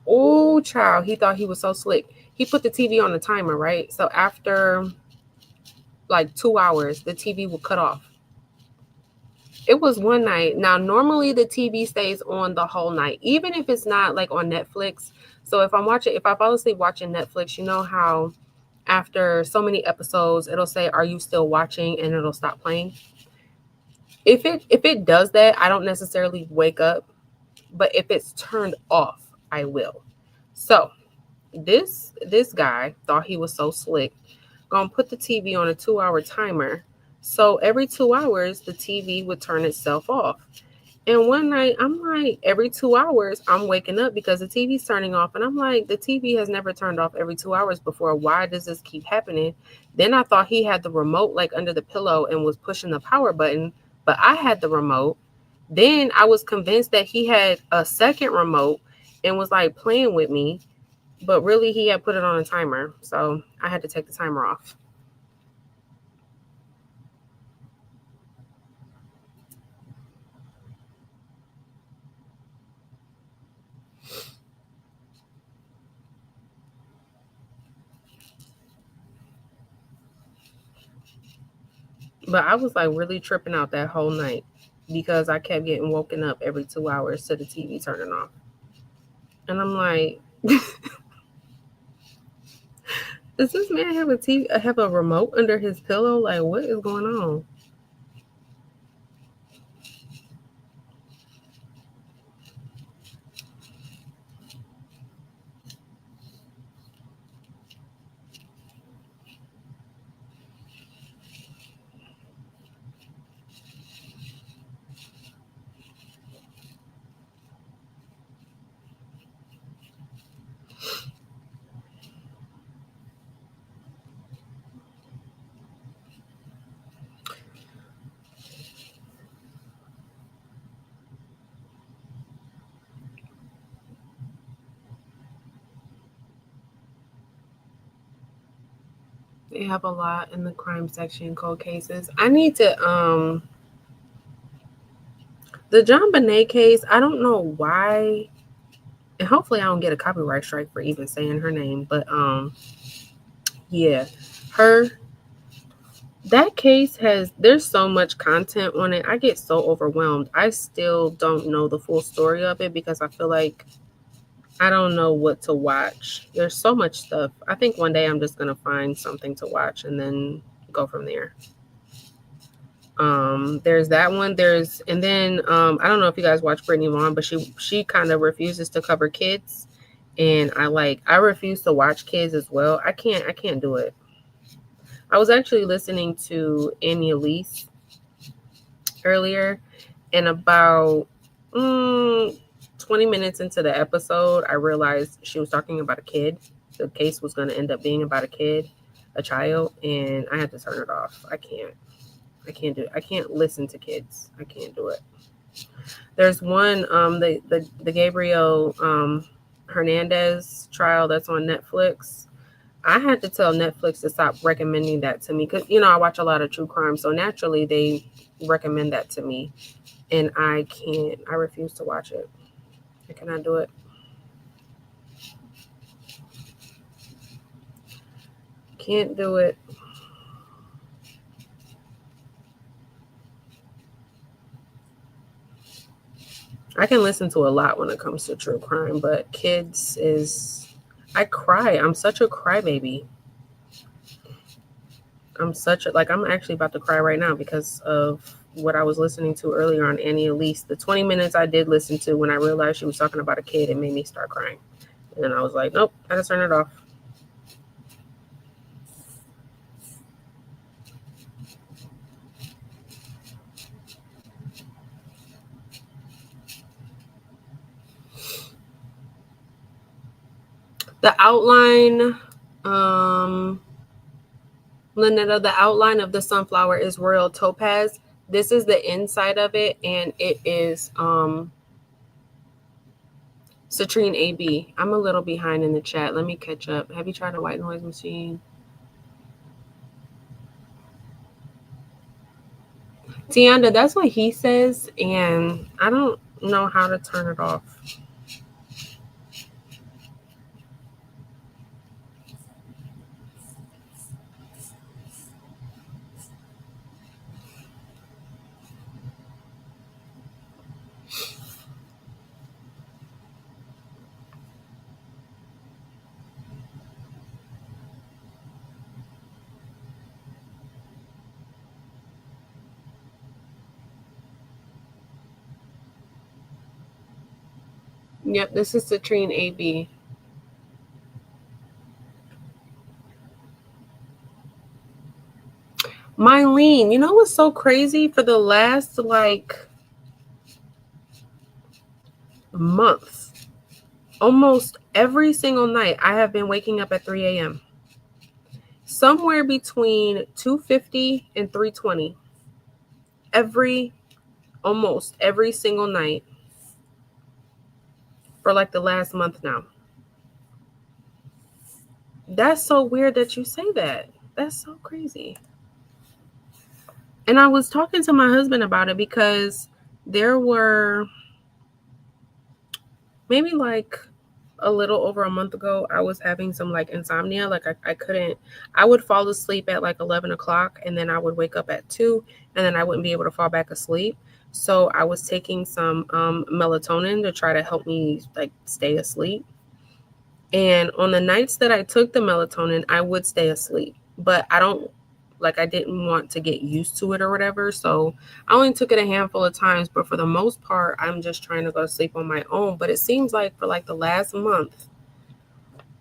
Oh, child. He thought he was so slick. He put the TV on the timer, right? So after like 2 hours, the TV will cut off. It was one night. Now, normally the TV stays on the whole night, even if it's not like on Netflix. So if I fall asleep watching Netflix, you know how after so many episodes, it'll say, "Are you still watching?" and it'll stop playing. If it does that, I don't necessarily wake up, but if it's turned off, I will. So this guy thought he was so slick, gonna put the TV on a 2-hour timer. So every 2 hours, the TV would turn itself off. And one night, I'm like, every 2 hours, I'm waking up because the TV's turning off. And I'm like, the TV has never turned off every 2 hours before. Why does this keep happening? Then I thought he had the remote like under the pillow and was pushing the power button, but I had the remote. Then I was convinced that he had a second remote and was like playing with me, but really he had put it on a timer. So I had to take the timer off. But I was like really tripping out that whole night because I kept getting woken up every 2 hours to the TV turning off. And I'm like, does this man have a remote under his pillow? Like, what is going on? They have a lot in the crime section, cold cases. I need to the JonBenet case, I don't know why, and hopefully I don't get a copyright strike for even saying her name, but yeah, that case there's so much content on it. I get so overwhelmed. I still don't know the full story of it because I feel like I don't know what to watch. There's so much stuff. I think one day I'm just going to find something to watch and then go from there. There's that one. And then I don't know if you guys watch Brittany Vaughn, but she kind of refuses to cover kids, and I refuse to watch kids as well. I can't do it. I was actually listening to Annie Elise earlier, and about 20 minutes into the episode, I realized she was talking about a kid. The case was going to end up being about a child, and I had to turn it off. I can't do it. I can't listen to kids. I can't do it. There's one, the Gabriel Hernandez trial that's on Netflix. I had to tell Netflix to stop recommending that to me because, I watch a lot of true crime. So naturally, they recommend that to me. And I can't. I refuse to watch it. I cannot do it. Can't do it. I can listen to a lot when it comes to true crime, but kids I cry. I'm such a crybaby. I'm actually about to cry right now because of what I was listening to earlier on Annie Elise. The 20 minutes I did listen to, when I realized she was talking about a kid, it made me start crying. And then I was like, nope, I gotta turn it off. The outline, Lynetta, the outline of the sunflower is royal topaz. This is the inside of it, and it is citrine AB. I'm a little behind in the chat. Let me catch up. Have you tried a white noise machine? Tianda, that's what he says, and I don't know how to turn it off. Yep, this is citrine AB. Mylene, you know what's so crazy? For the last month, almost every single night, I have been waking up at 3 a.m. Somewhere between 2:50 and 3:20. Almost every single night for the last month now. That's so weird that you say that. That's so crazy. And I was talking to my husband about it because there were maybe a little over a month ago, I was having some insomnia. I would fall asleep at 11 o'clock, and then I would wake up at 2, and then I wouldn't be able to fall back asleep. So I was taking some melatonin to try to help me stay asleep. And on the nights that I took the melatonin, I would stay asleep, but I didn't want to get used to it or whatever. So I only took it a handful of times, but for the most part, I'm just trying to go to sleep on my own. But it seems like for the last month,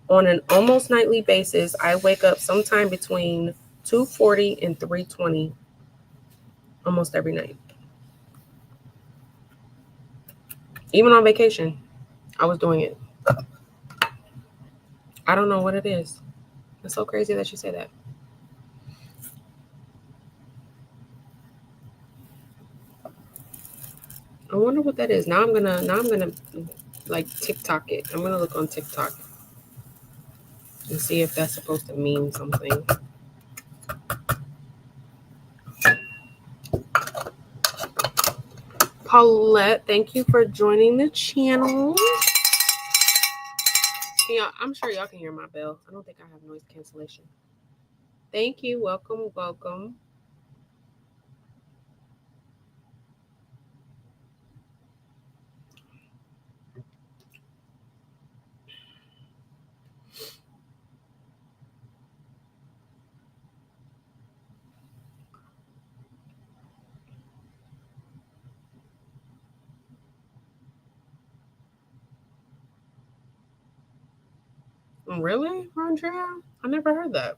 on an almost nightly basis, I wake up sometime between 2:40 and 3:20 almost every night. Even on vacation, I was doing it. I don't know what it is. It's so crazy that you say that. I wonder what that is. Now I'm gonna TikTok it. I'm gonna look on TikTok and see if that's supposed to mean something. Paulette, thank you for joining the channel. Yeah, I'm sure y'all can hear my bell. I don't think I have noise cancellation. Thank you. Welcome, welcome. Really, Andrea? I never heard that.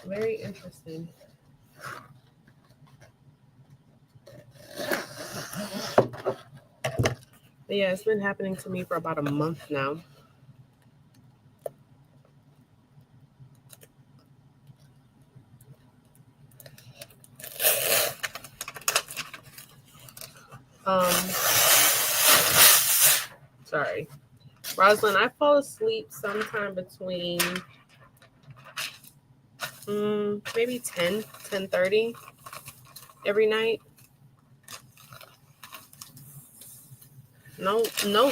Very interesting. But yeah, it's been happening to me for about a month now. Sorry. Rosalind, I fall asleep sometime between maybe 10:30 every night. No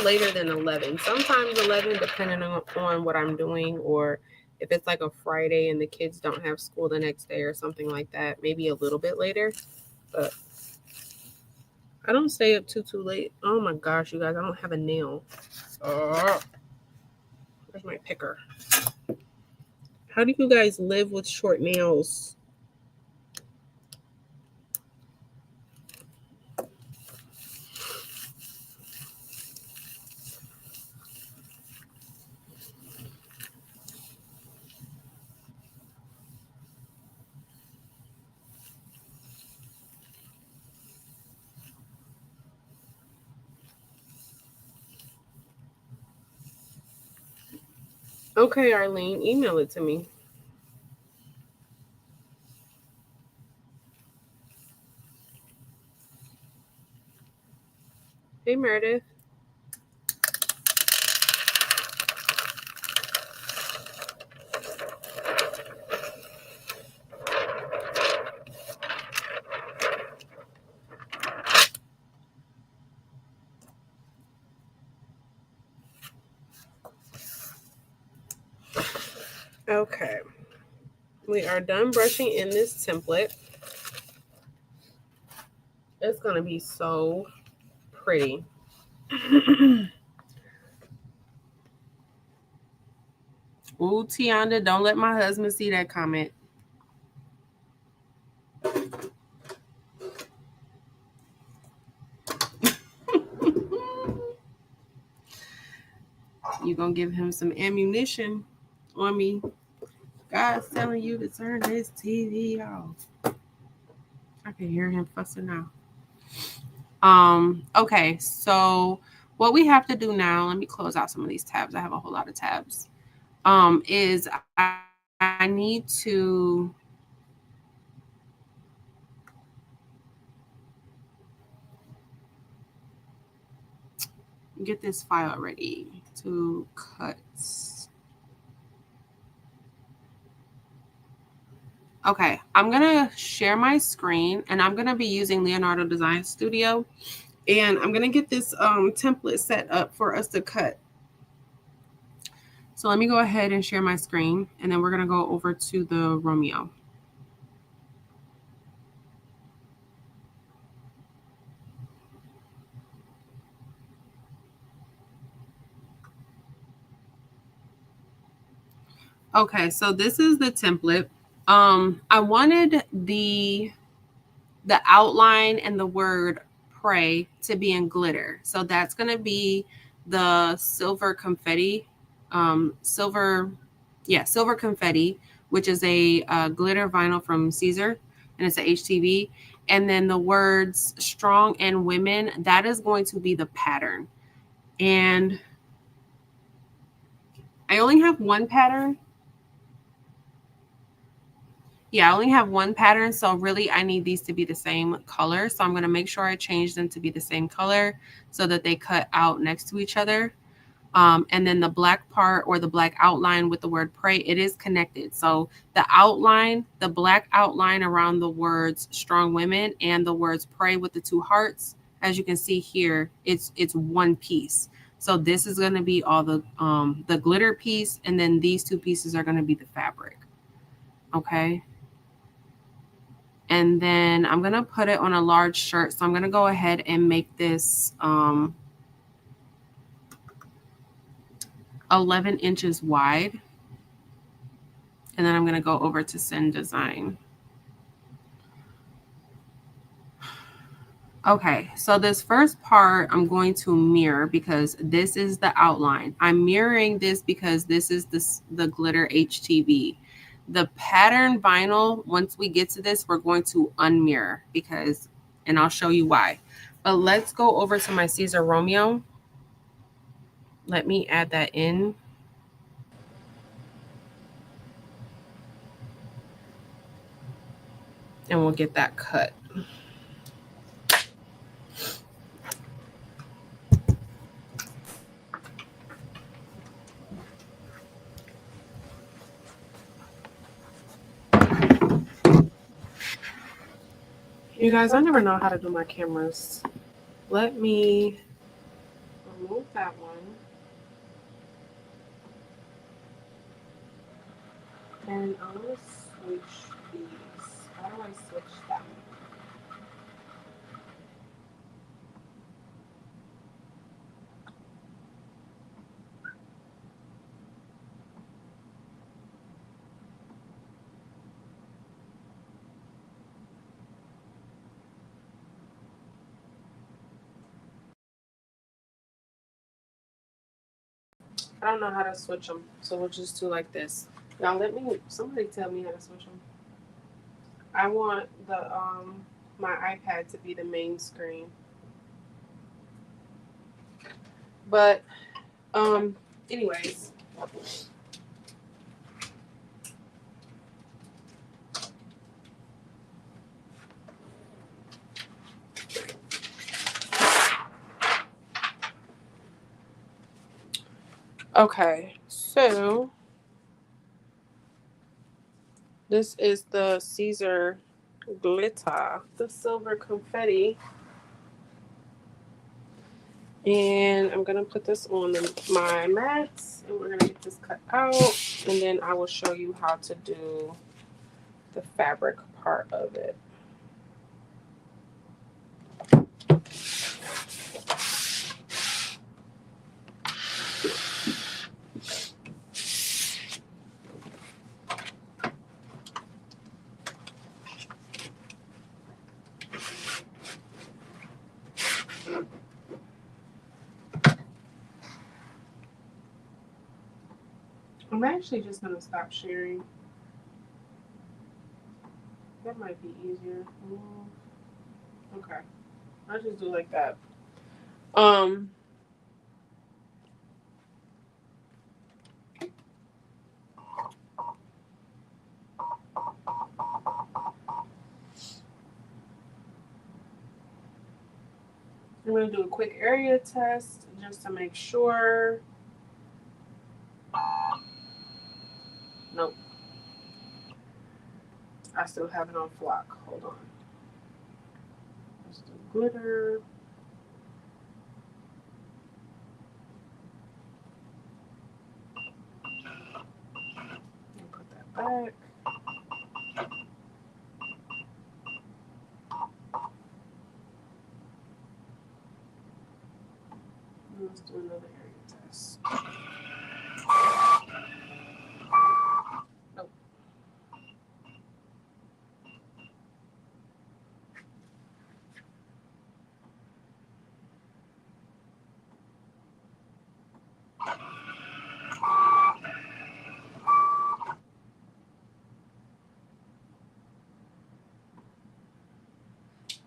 later than 11. Sometimes 11, depending on what I'm doing, or if it's like a Friday and the kids don't have school the next day or something like that, maybe a little bit later. But I don't stay up too late. Oh my gosh, you guys, I don't have a nail. Where's my picker? How do you guys live with short nails? Okay, Arlene, email it to me. Hey, Meredith. Okay. We are done brushing in this template. It's going to be so pretty. Ooh, Tianda, don't let my husband see that comment. You're going to give him some ammunition on me. God's telling you to turn his TV off. I can hear him fussing now. Okay, so what we have to do now, let me close out some of these tabs. I have a whole lot of tabs. Is I need to get this file ready to cut. Okay, I'm gonna share my screen and I'm gonna be using Leonardo Design Studio, and I'm gonna get this template set up for us to cut. So let me go ahead and share my screen, and then we're gonna go over to the Romeo. Okay, so this is the template. I wanted the outline and the word pray to be in glitter. So that's going to be the silver confetti, silver confetti, which is a glitter vinyl from Siser, and it's a HTV. And then the words strong and women, that is going to be the pattern. And I only have one pattern. Yeah, I only have one pattern, so really I need these to be the same color. So I'm going to make sure I change them to be the same color so that they cut out next to each other. And then the black part, or the black outline with the word pray, it is connected. So the outline, the black outline around the words strong women and the words pray with the two hearts, as you can see here, it's one piece. So this is going to be all the glitter piece, and then these two pieces are going to be the fabric. Okay. And then I'm going to put it on a large shirt. So I'm going to go ahead and make this 11 inches wide. And then I'm going to go over to Send Design. Okay, so this first part I'm going to mirror because this is the outline. I'm mirroring this because this is the glitter HTV. The pattern vinyl, once we get to this, we're going to unmirror because, and I'll show you why. But let's go over to my Siser Romeo. Let me add that in. And we'll get that cut. You guys, I never know how to do my cameras. Let me remove that one. And I'm going to switch these. How do I switch them? I don't know how to switch them, so we'll just do like this. Now somebody tell me how to switch them. I want the my iPad to be the main screen. But anyways. Okay, so this is the Siser glitter, the silver confetti. And I'm going to put this on my mats, and we're going to get this cut out, and then I will show you how to do the fabric part of it. I'm actually just going to stop sharing. That might be easier. Okay. I'll just do like that. I'm going to do a quick area test just to make sure. Nope. I still have it on flock. Hold on. Let's do glitter. And put that back. And let's do another area test. Nope.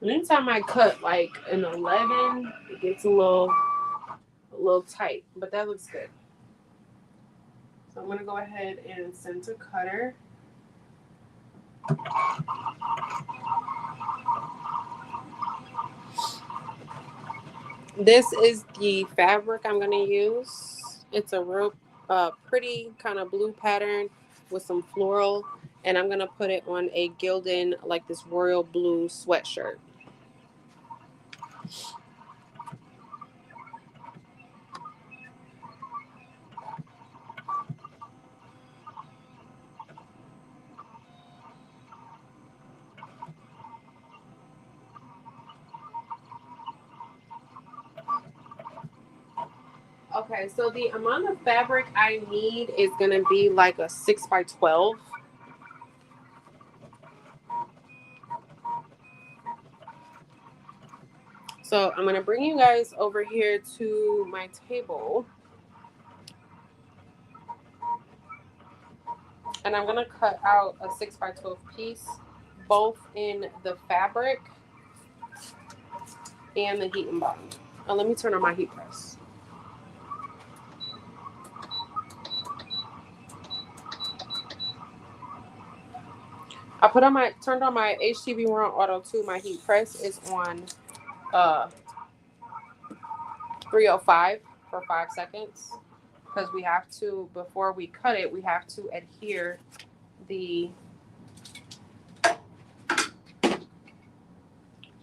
Anytime I cut like an 11, it gets a little tight, but that looks good. So I'm going to go ahead and center cutter. This is the fabric I'm going to use. It's a real pretty kind of blue pattern with some floral, and I'm going to put it on a gilded, like this royal blue sweatshirt. Okay, so the amount of fabric I need is going to be like a 6 by 12. So I'm going to bring you guys over here to my table. And I'm going to cut out a 6x12 piece, both in the fabric and the heat and bond. Now let me turn on my heat press. Turned on my HTV Run Auto 2. My heat press is on 305 for 5 seconds. Because we have to, before we cut it, we have to adhere the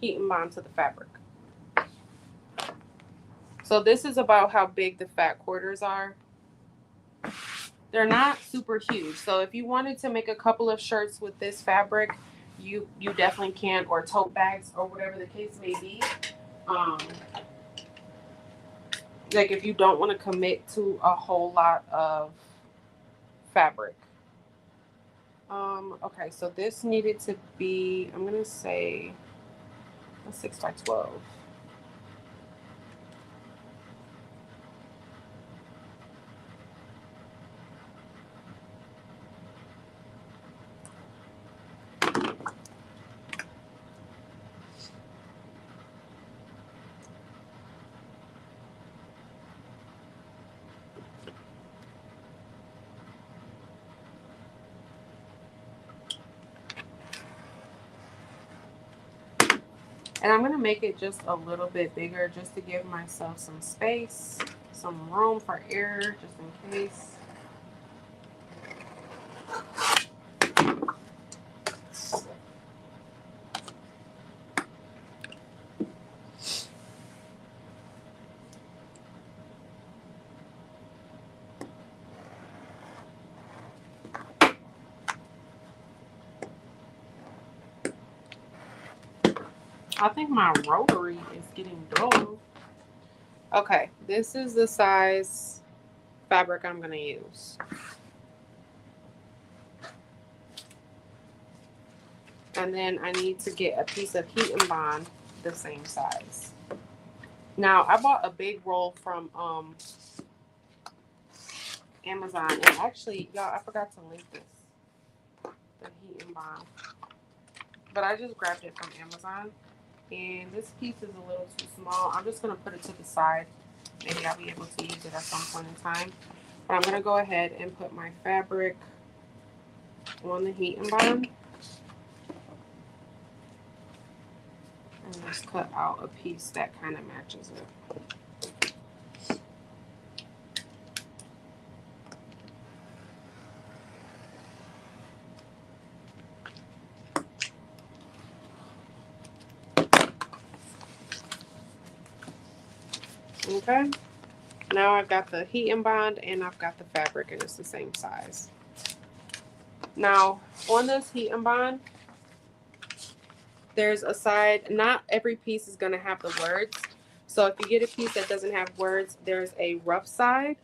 heat and bond to the fabric. So this is about how big the fat quarters are. They're not super huge. So if you wanted to make a couple of shirts with this fabric, you definitely can, or tote bags or whatever the case may be. Like if you don't want to commit to a whole lot of fabric. Okay, so this needed to be, I'm gonna say a 6x12. And I'm going to make it just a little bit bigger just to give myself some space, some room for air, just in case. I think my rotary is getting dull. Okay, this is the size fabric I'm going to use. And then I need to get a piece of heat and bond the same size. Now, I bought a big roll from Amazon. And actually, y'all, I forgot to link this. The heat and bond. But I just grabbed it from Amazon. And this piece is a little too small. I'm just going to put it to the side. Maybe I'll be able to use it at some point in time. But I'm going to go ahead and put my fabric on the heat and bond. And just cut out a piece that kind of matches it. Okay, now I've got the heat and bond and I've got the fabric and it's the same size. Now on this heat and bond, there's a side, not every piece is going to have the words. So if you get a piece that doesn't have words, there's a rough side.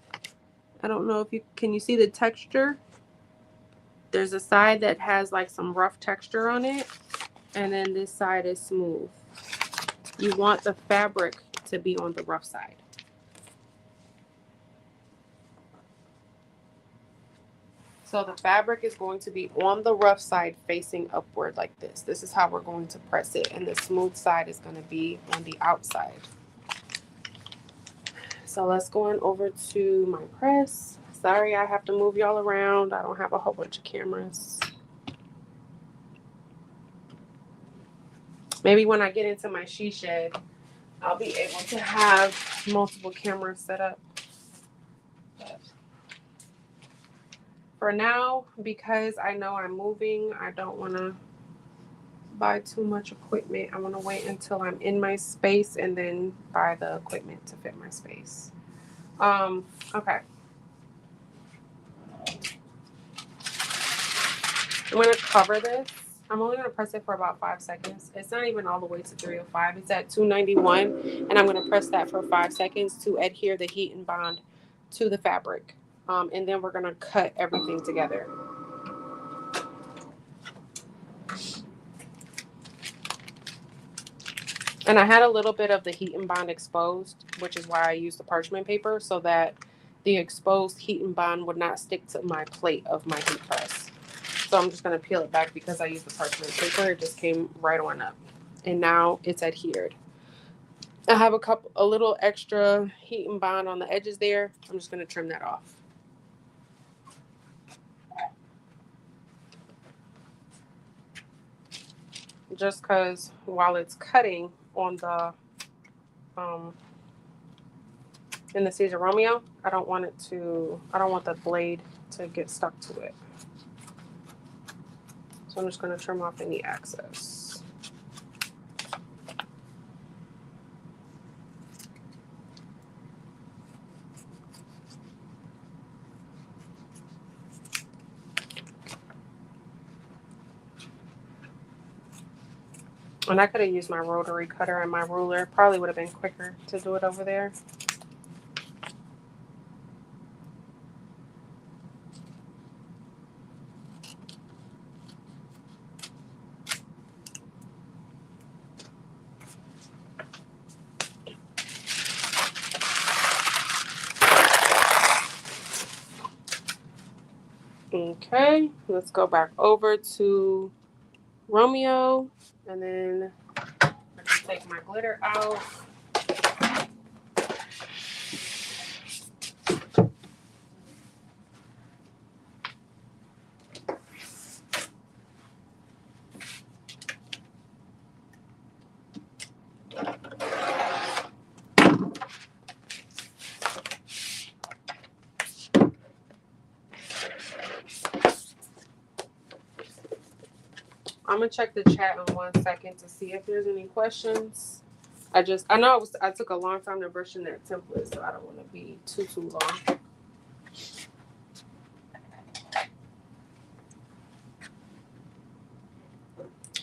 I don't know if can you see the texture? There's a side that has like some rough texture on it. And then this side is smooth. You want the fabric to be on the rough side. So the fabric is going to be on the rough side facing upward like this. This is how we're going to press it. And the smooth side is going to be on the outside. So let's go on over to my press. Sorry, I have to move y'all around. I don't have a whole bunch of cameras. Maybe when I get into my she shed, I'll be able to have multiple cameras set up. But for now, because I know I'm moving, I don't want to buy too much equipment. I want to wait until I'm in my space and then buy the equipment to fit my space. Okay. I'm going to cover this. I'm only going to press it for about 5 seconds. It's not even all the way to 305. It's at 291. And I'm going to press that for 5 seconds to adhere the heat and bond to the fabric. And then we're going to cut everything together. And I had a little bit of the heat and bond exposed, which is why I used the parchment paper, so that the exposed heat and bond would not stick to my plate of my heat press. So I'm just going to peel it back because I used the parchment paper. It just came right on up. And now it's adhered. I have a little extra heat and bond on the edges there. I'm just going to trim that off. Just because while it's cutting on the in the Siser Romeo, I don't want the blade to get stuck to it. So I'm just going to trim off any excess. And I could have used my rotary cutter and my ruler. Probably would have been quicker to do it over there. Okay, let's go back over to Romeo, and then I can take my glitter out. I'm gonna check the chat in 1 second to see if there's any questions. I know I took a long time to brush in that template, so I don't want to be too long.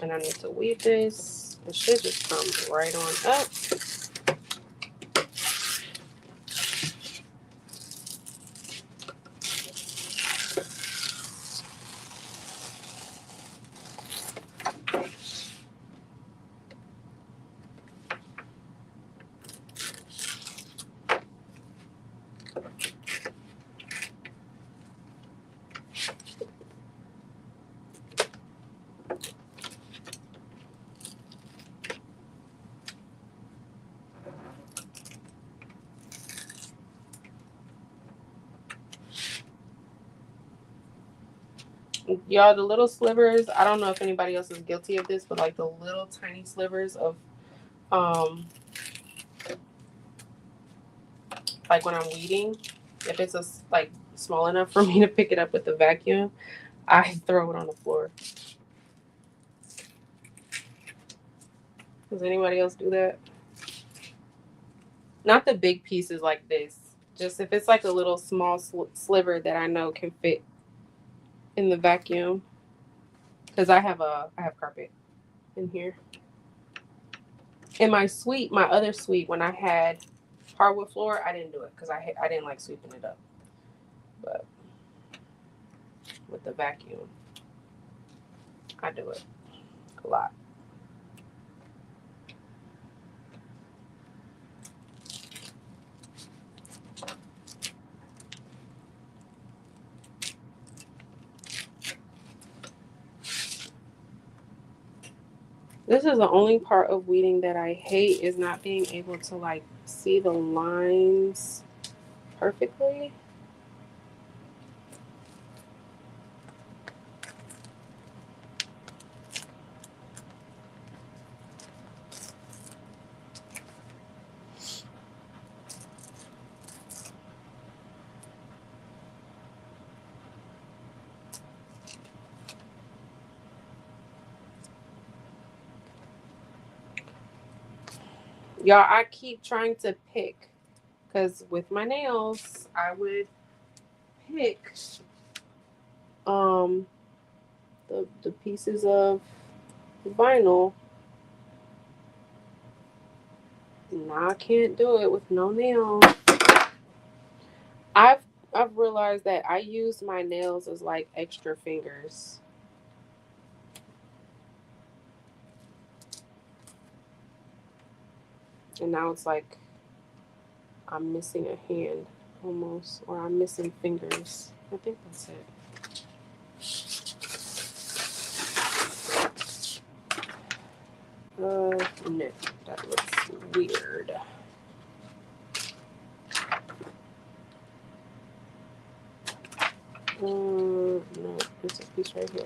And I need to weave this. It should just come right on up. Y'all, the little slivers, I don't know if anybody else is guilty of this, but like the little tiny slivers of like when I'm weeding, if it's like small enough for me to pick it up with the vacuum, I throw it on the floor. Does anybody else do that? Not the big pieces like this. Just if it's like a little small sliver that I know can fit in the vacuum. Because I have carpet in here. In my suite, my other suite, when I had hardwood floor, I didn't do it because I didn't like sweeping it up. But with the vacuum, I do it a lot. This is the only part of weeding that I hate, is not being able to like see the lines perfectly. Y'all, I keep trying to pick, because with my nails, I would pick the pieces of vinyl. Now I can't do it with no nail. I've realized that I use my nails as like extra fingers. And now it's like I'm missing a hand almost, or I'm missing fingers. I think that's it. No, that looks weird. No, there's a piece right here.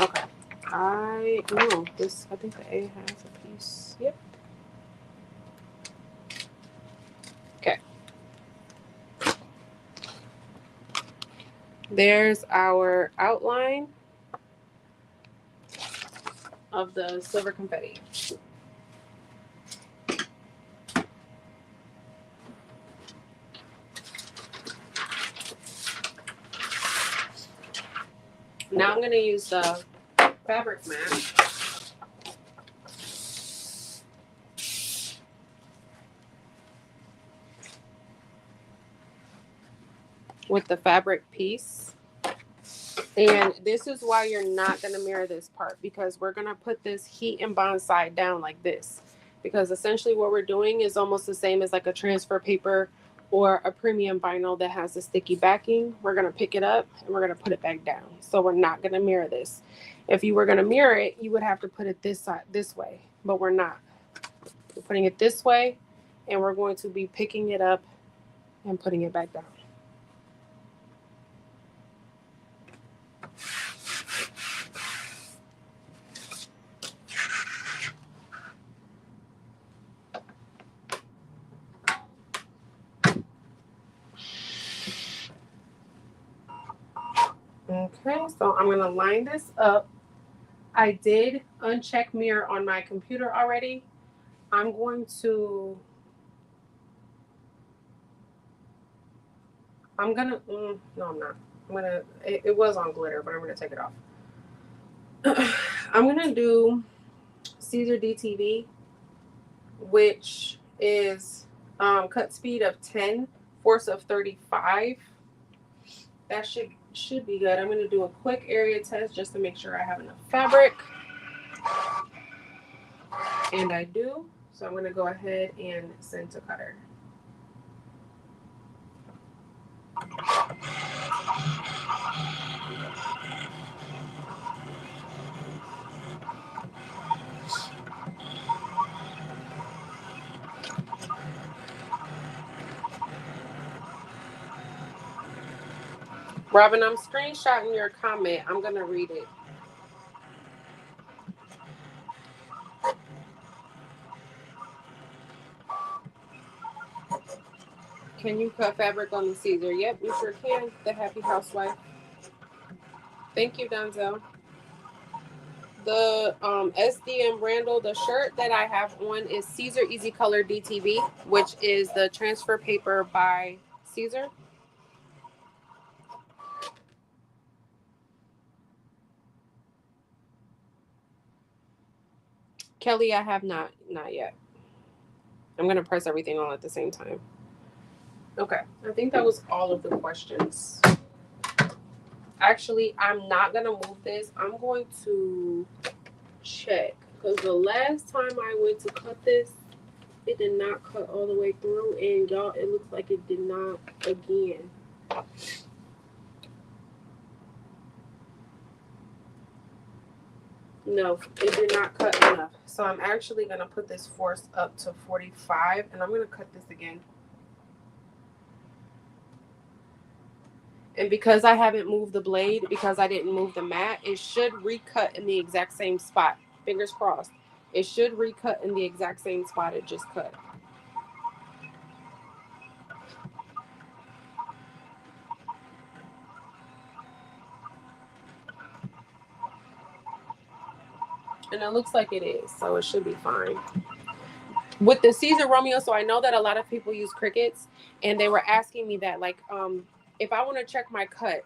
Okay. I think the A has a piece. Yep. Okay. There's our outline of the silver confetti. Now I'm going to use the fabric mat. With the fabric piece. And this is why you're not going to mirror this part, because we're going to put this heat and bond side down like this, because essentially what we're doing is almost the same as like a transfer paper or a premium vinyl that has a sticky backing. We're going to pick it up and we're going to put it back down. So we're not going to mirror this. If you were going to mirror it, you would have to put it this side, this way, but we're not. We're putting it this way, and we're going to be picking it up and putting it back down. Okay, so I'm going to line this up. I did uncheck mirror on my computer already. I'm going to, no, I'm not. It was on glitter, but I'm going to take it off. I'm going to do Siser DTV, which is cut speed of 10, force of 35. That should be good. I'm going to do a quick area test just to make sure I have enough fabric. And I do. So I'm going to go ahead and send to cutter. Robin, I'm screenshotting your comment. I'm going to read it. Can you cut fabric on the Siser? Yep, you sure can. The Happy Housewife. Thank you, Denzel. The SDM Randall, the shirt that I have on is Siser Easy Color DTV, which is the transfer paper by Siser. Kelly, I have not yet. I'm going to press everything on at the same time. Okay, I think that was all of the questions. Actually, I'm not going to move this. I'm going to check, because the last time I went to cut this, it did not cut all the way through, and y'all, it looks like it did not again. No, it did not cut enough. So I'm actually going to put this force up to 45, and I'm going to cut this again. And because I haven't moved the blade, because I didn't move the mat, it should recut in the exact same spot. Fingers crossed. It should recut in the exact same spot it just cut. And it looks like it is, so it should be fine. With the Siser Romeo, so I know that a lot of people use Cricuts, and they were asking me that, like, if I want to check my cut,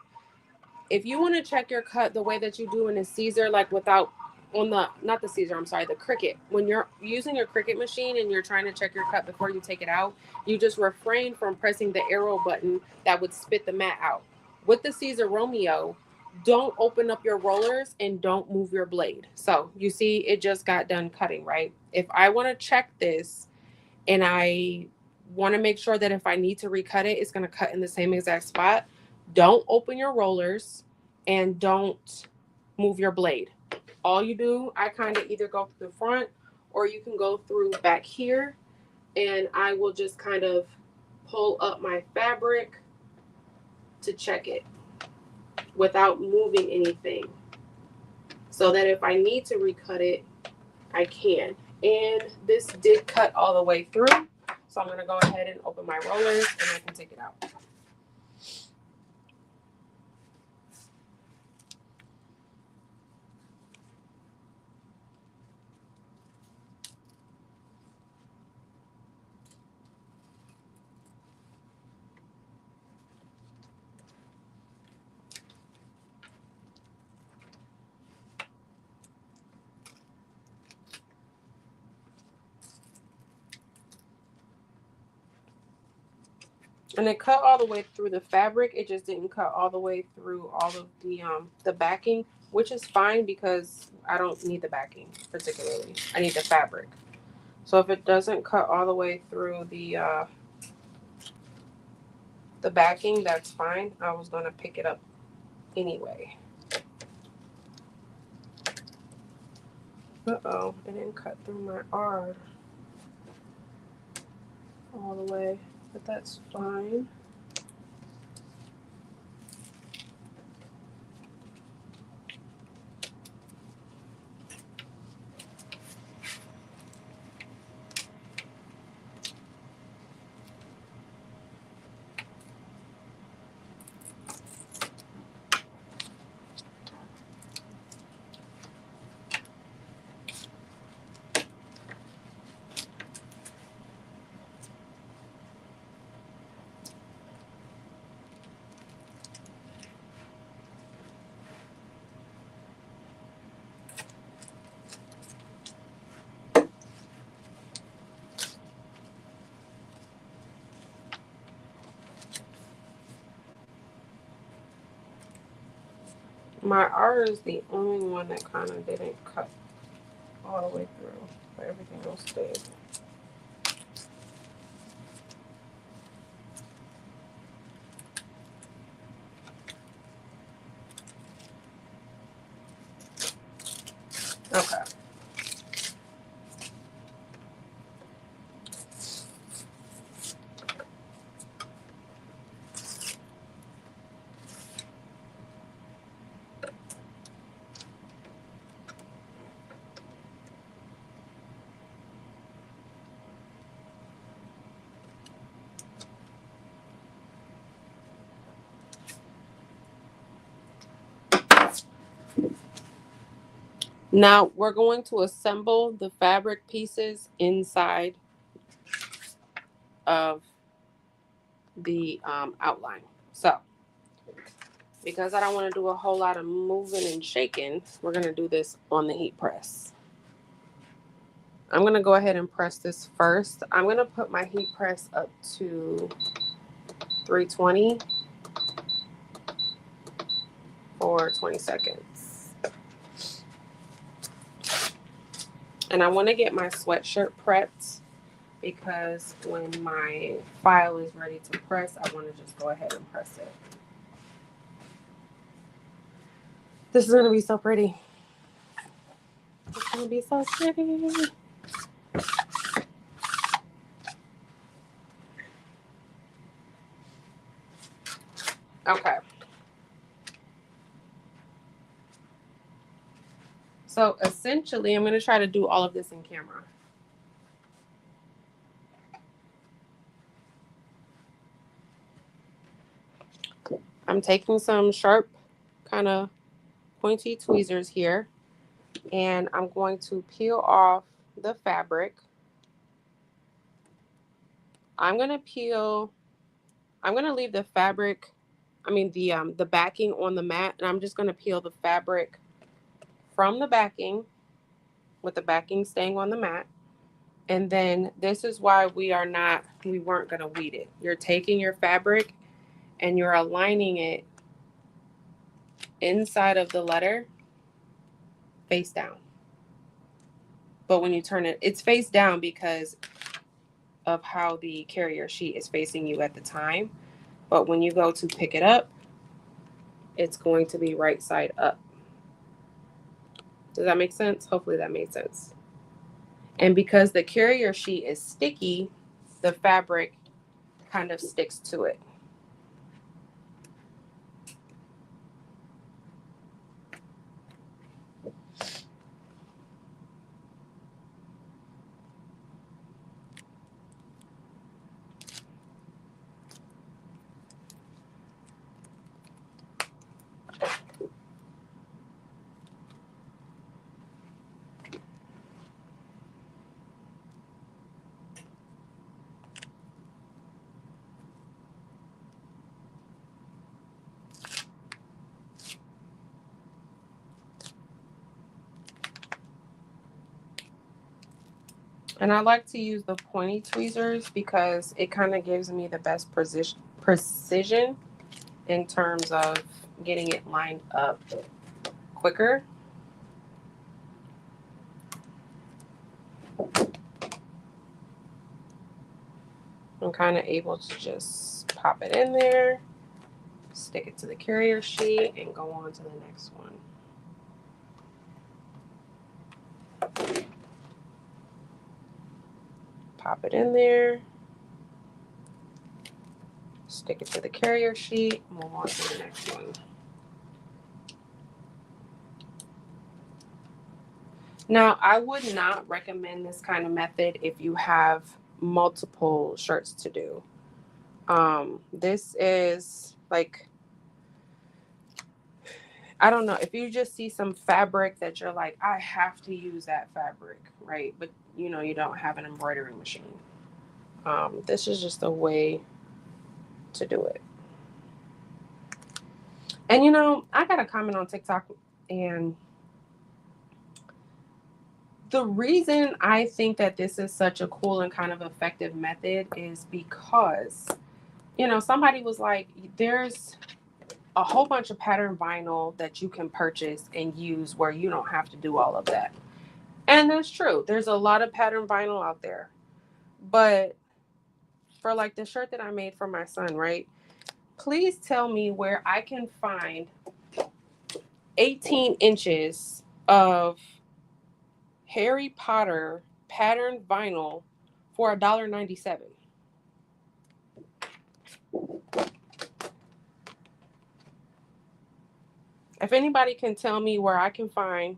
if you want to check your cut the way that you do in a Siser, like without on the, not the Siser, I'm sorry, the Cricut. When you're using your Cricut machine and you're trying to check your cut before you take it out, you just refrain from pressing the arrow button that would spit the mat out. With the Siser Romeo, don't open up your rollers and don't move your blade. So you see it just got done cutting, right? If I want to check this and I want to make sure that if I need to recut it, it's going to cut in the same exact spot, don't open your rollers and don't move your blade. All you do, I kind of either go through the front or you can go through back here, and I will just kind of pull up my fabric to check it without moving anything, so that if I need to recut it, I can. And this did cut all the way through, so I'm going to go ahead and open my rollers and I can take it out. And it cut all the way through the fabric. It just didn't cut all the way through all of the backing, which is fine because I don't need the backing particularly. I need the fabric. So if it doesn't cut all the way through the backing, that's fine. I was gonna pick it up anyway. Uh-oh, it didn't cut through my R all the way, but that's fine. My R is the only one that kind of didn't cut all the way through, but everything else stayed. Okay. Now we're going to assemble the fabric pieces inside of the outline. So because I don't want to do a whole lot of moving and shaking, we're going to do this on the heat press. I'm going to go ahead and press this first. I'm going to put my heat press up to 320 for 20 seconds. And I want to get my sweatshirt prepped because when my file is ready to press, I want to just go ahead and press it. This is going to be so pretty. It's going to be so pretty. Okay. So essentially, I'm going to try to do all of this in camera. I'm taking some sharp, kind of pointy tweezers here, and I'm going to peel off the fabric. I'm going to leave the fabric, the backing on the mat, and I'm just going to peel the fabric from the backing with the backing staying on the mat. And then this is why we weren't going to weed it. You're taking your fabric and you're aligning it inside of the letter face down. But when you turn it, it's face down because of how the carrier sheet is facing you at the time. But when you go to pick it up, it's going to be right side up. Does that make sense? Hopefully that made sense. And because the carrier sheet is sticky, the fabric kind of sticks to it. And I like to use the pointy tweezers because it kind of gives me the best precision in terms of getting it lined up quicker. I'm kind of able to just pop it in there, stick it to the carrier sheet, and go on to the next one. Pop it in there, stick it to the carrier sheet, move on to the next one. Now, I would not recommend this kind of method if you have multiple shirts to do. This is like, I don't know, if you just see some fabric that you're like, I have to use that fabric, right? But you know, you don't have an embroidery machine. This is just a way to do it. And you know, I got a comment on TikTok, and the reason I think that this is such a cool and kind of effective method is because, you know, somebody was like, there's a whole bunch of pattern vinyl that you can purchase and use where you don't have to do all of that. And that's true. There's a lot of pattern vinyl out there. But for like the shirt that I made for my son, right? Please tell me where I can find 18 inches of Harry Potter pattern vinyl for $1.97. If anybody can tell me where I can find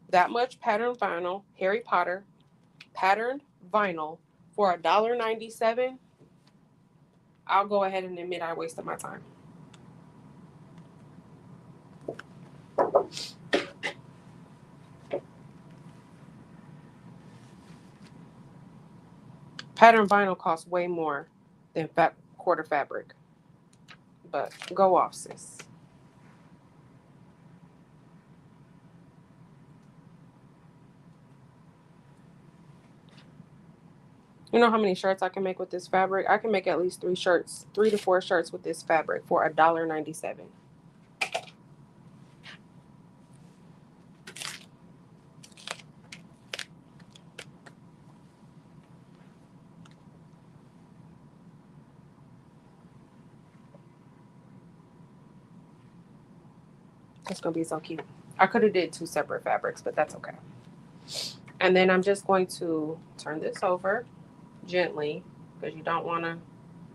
that much pattern vinyl, Harry Potter patterned vinyl for $1.97, I'll go ahead and admit I wasted my time. Pattern vinyl costs way more than quarter fabric. But go off, sis. You know how many shirts I can make with this fabric? I can make at least 3 to 4 shirts with this fabric for $1.97. It's gonna be so cute. I could have did 2 separate fabrics, but that's okay. And then I'm just going to turn this over gently because you don't want to,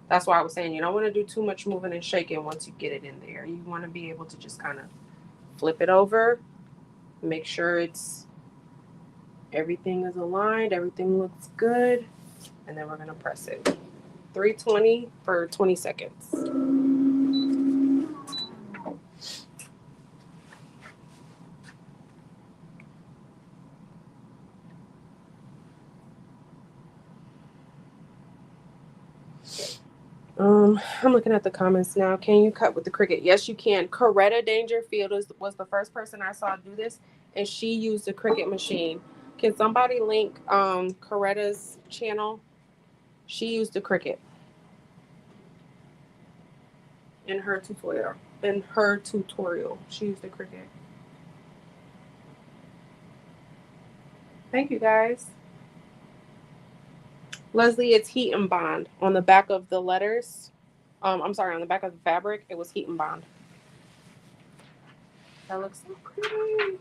that's why I was saying you don't want to do too much moving and shaking once you get it in there. You want to be able to just kind of flip it over, make sure everything is aligned, everything looks good, and then we're going to press it. 320 for 20 seconds. I'm looking at the comments now. Can you cut with the Cricut? Yes, you can. Coretta Dangerfield was the first person I saw do this, and she used the Cricut machine. Can somebody link Coretta's channel? She used the Cricut in her tutorial. She used the Cricut. Thank you guys. Leslie, it's heat and bond on the back of the letters. I'm sorry, on the back of the fabric, it was heat and bond. That looks so pretty.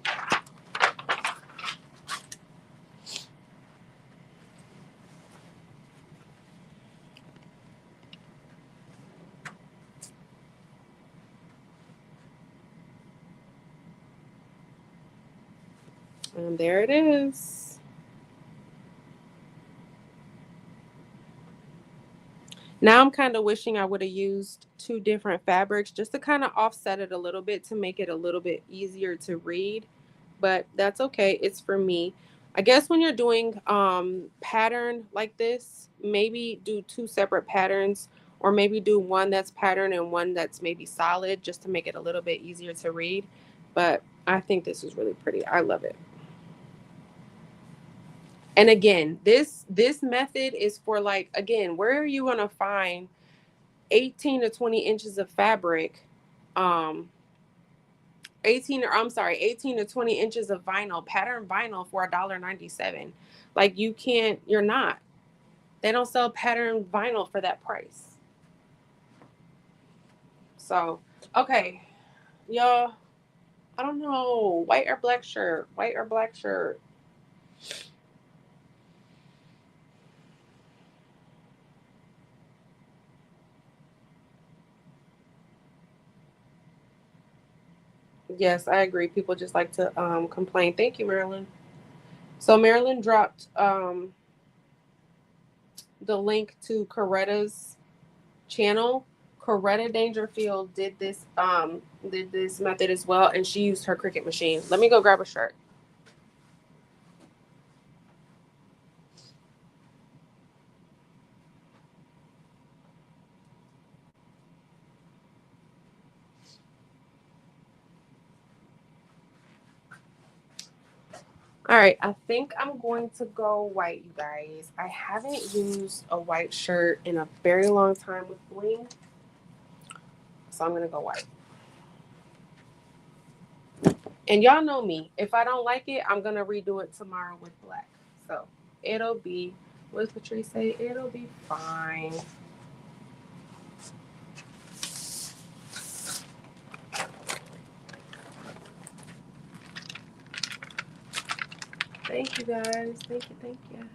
And there it is. Now I'm kind of wishing I would have used 2 different fabrics just to kind of offset it a little bit to make it a little bit easier to read, but that's okay. It's for me. I guess when you're doing pattern like this, maybe do 2 separate patterns, or maybe do one that's pattern and one that's maybe solid, just to make it a little bit easier to read. But I think this is really pretty. I love it. And again, this method is for, like, again, where are you going to find 18 to 20 inches of fabric, 18 to 20 inches of vinyl, pattern vinyl, for $1.97. Like, you're not. They don't sell pattern vinyl for that price. So, okay, y'all, I don't know, white or black shirt, white or black shirt. Yes, I agree. People just like to complain. Thank you, Marilyn. So Marilyn dropped the link to Coretta's channel. Coretta Dangerfield did this method as well, and she used her Cricut machine. Let me go grab a shirt. All right, I think I'm going to go white, you guys. I haven't used a white shirt in a very long time with Bling, so I'm gonna go white. And y'all know me. If I don't like it, I'm gonna redo it tomorrow with black. So it'll be, what does Patrice say? It'll be fine. Thank you guys. Thank you, thank you.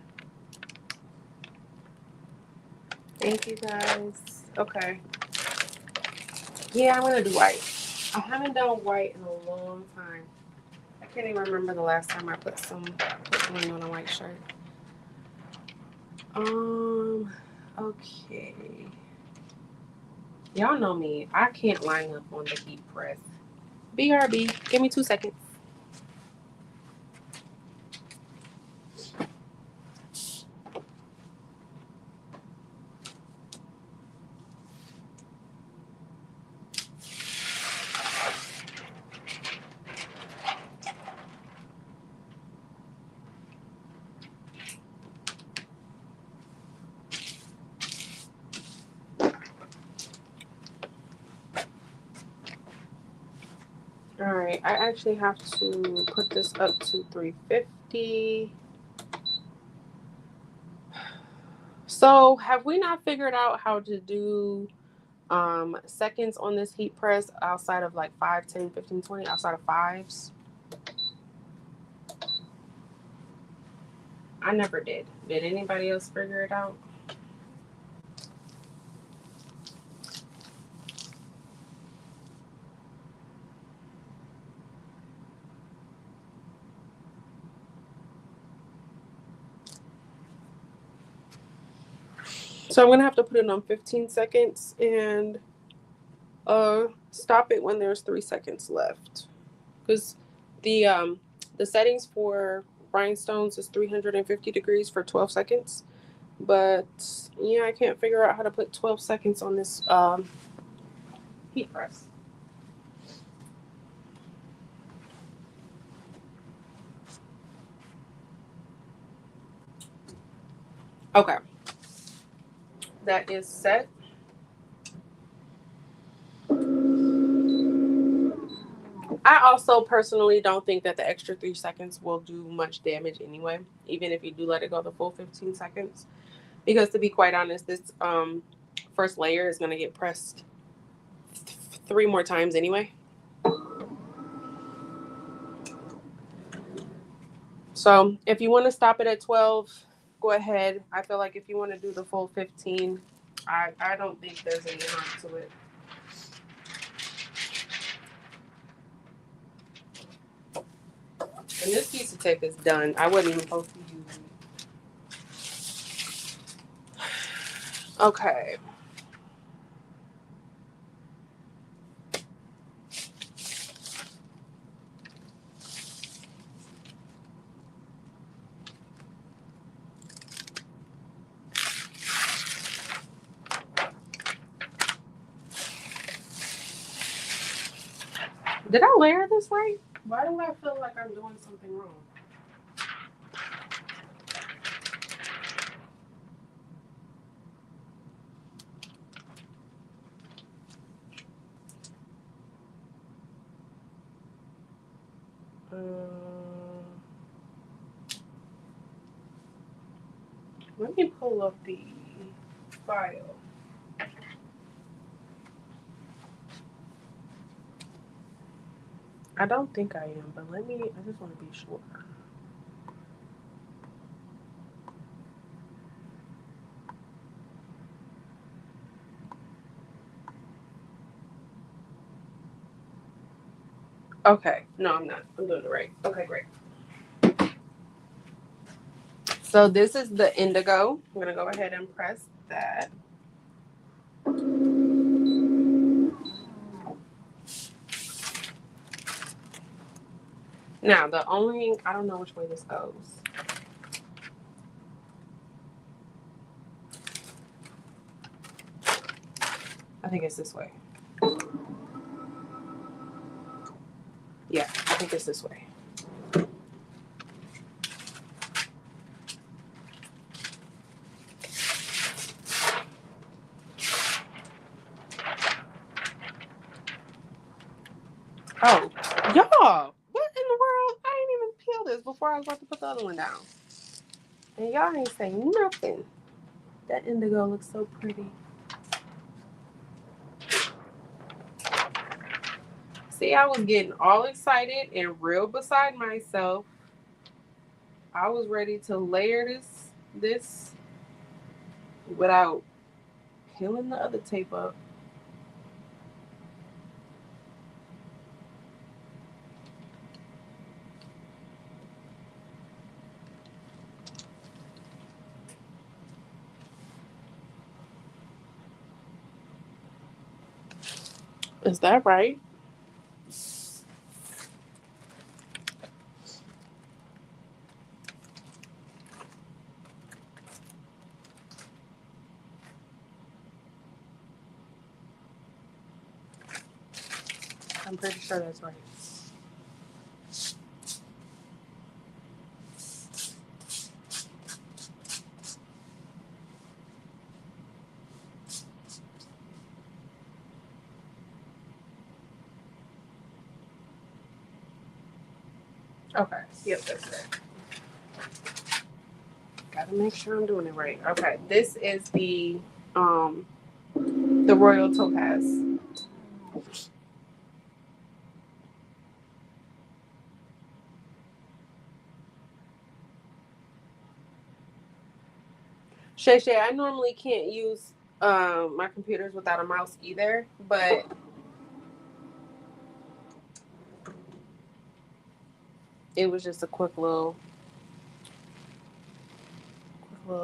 Thank you guys. Okay. Yeah, I'm gonna do white. I haven't done white in a long time. I can't even remember the last time I put bling on a white shirt. Okay. Y'all know me. I can't line up on the heat press. BRB, give me 2 seconds. All right, I actually have to put this up to 350. So have we not figured out how to do seconds on this heat press outside of like 5, 10, 15, 20, outside of fives? I never did. Did anybody else figure it out? So I'm gonna have to put it on 15 seconds and stop it when there's 3 seconds left. Because the settings for rhinestones is 350 degrees for 12 seconds. But yeah, I can't figure out how to put 12 seconds on this heat press. Okay, that is set. I also personally don't think that the extra 3 seconds will do much damage anyway, even if you do let it go the full 15 seconds. Because to be quite honest, this first layer is going to get pressed 3 more times anyway. So if you want to stop it at 12, go ahead. I feel like if you want to do the full 15, I don't think there's any harm to it. And this piece of tape is done. I wasn't even supposed to use it. Okay. Did I layer this right? Why do I feel like I'm doing something wrong? Let me pull up the file. I don't think I am, but I just want to be sure. Okay, no, I'm not. I'm doing it right. Okay, great. So this is the indigo. I'm gonna go ahead and press that. Now I don't know which way this goes. I think it's this way. Yeah, I think it's this way. Oh, y'all, what in the world? I didn't even peel this before I was about to put the other one down. And y'all ain't saying nothing. That indigo looks so pretty. See, I was getting all excited and real beside myself. I was ready to layer this without peeling the other tape up. Is that right? I'm pretty sure that's right. Okay. Yep, that's it. Gotta make sure I'm doing it right. Okay. This is the Royal Topaz. Shay Shay, I normally can't use my computers without a mouse either, but it was just a quick little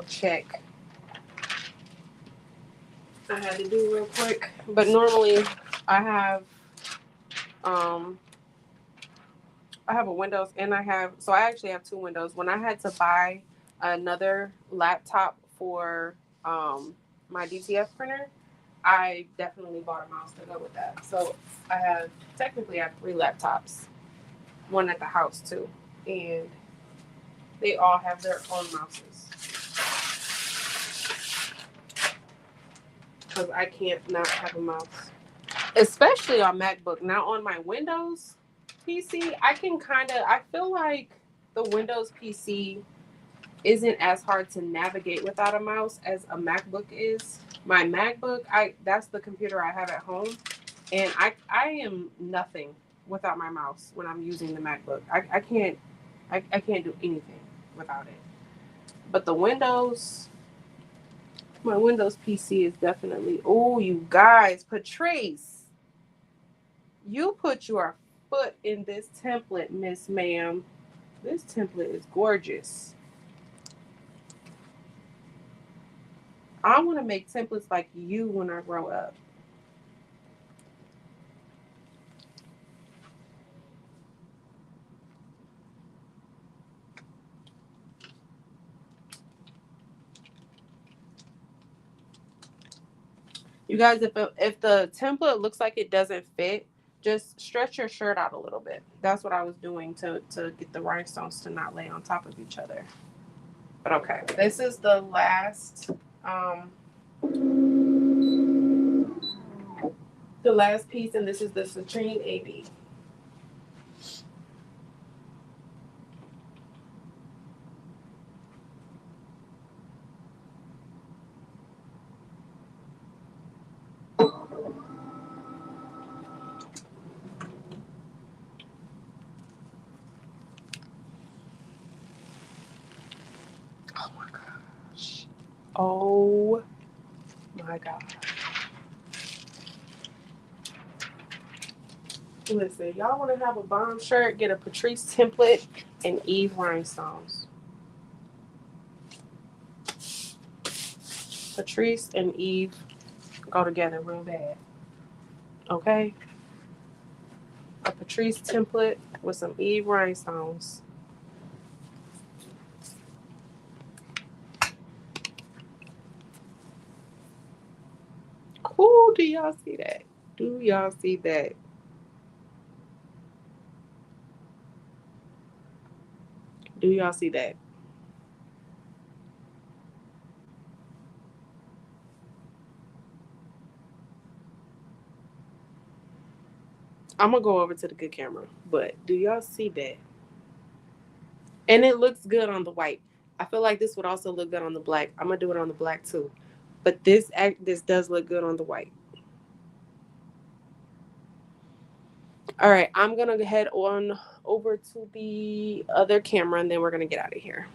check I had to do real quick. But normally I have a Windows and I actually have 2 Windows. When I had to buy another laptop for my DTF printer, I definitely bought a mouse to go with that. So I have 3 laptops, one at the house too, and they all have their own mouses because I can't not have a mouse, especially on MacBook. Now on my Windows PC, I feel like the Windows PC isn't as hard to navigate without a mouse as a MacBook is. My MacBook, that's the computer I have at home, and I am nothing without my mouse when I'm using the MacBook. I can't do anything without it. But the Windows, my Windows PC is definitely, oh, you guys, Patrice, you put your foot in this template, Miss Ma'am. This template is gorgeous. I want to make templates like you when I grow up. You guys, if the template looks like it doesn't fit, just stretch your shirt out a little bit. That's what I was doing to get the rhinestones to not lay on top of each other. But okay, this is the last piece, and this is the citrine AB. Oh my gosh. Oh my God. Listen, y'all want to have a bomb shirt, get a Patrice template and Eve rhinestones. Patrice and Eve go together real bad. Okay? A Patrice template with some Eve rhinestones. Ooh, do y'all see that? Do y'all see that? Do y'all see that? I'm gonna go over to the good camera, but do y'all see that? And it looks good on the white. I feel like this would also look good on the black. I'm gonna do it on the black too, but this does look good on the white. All right, I'm gonna head on over to the other camera, and then we're gonna get out of here.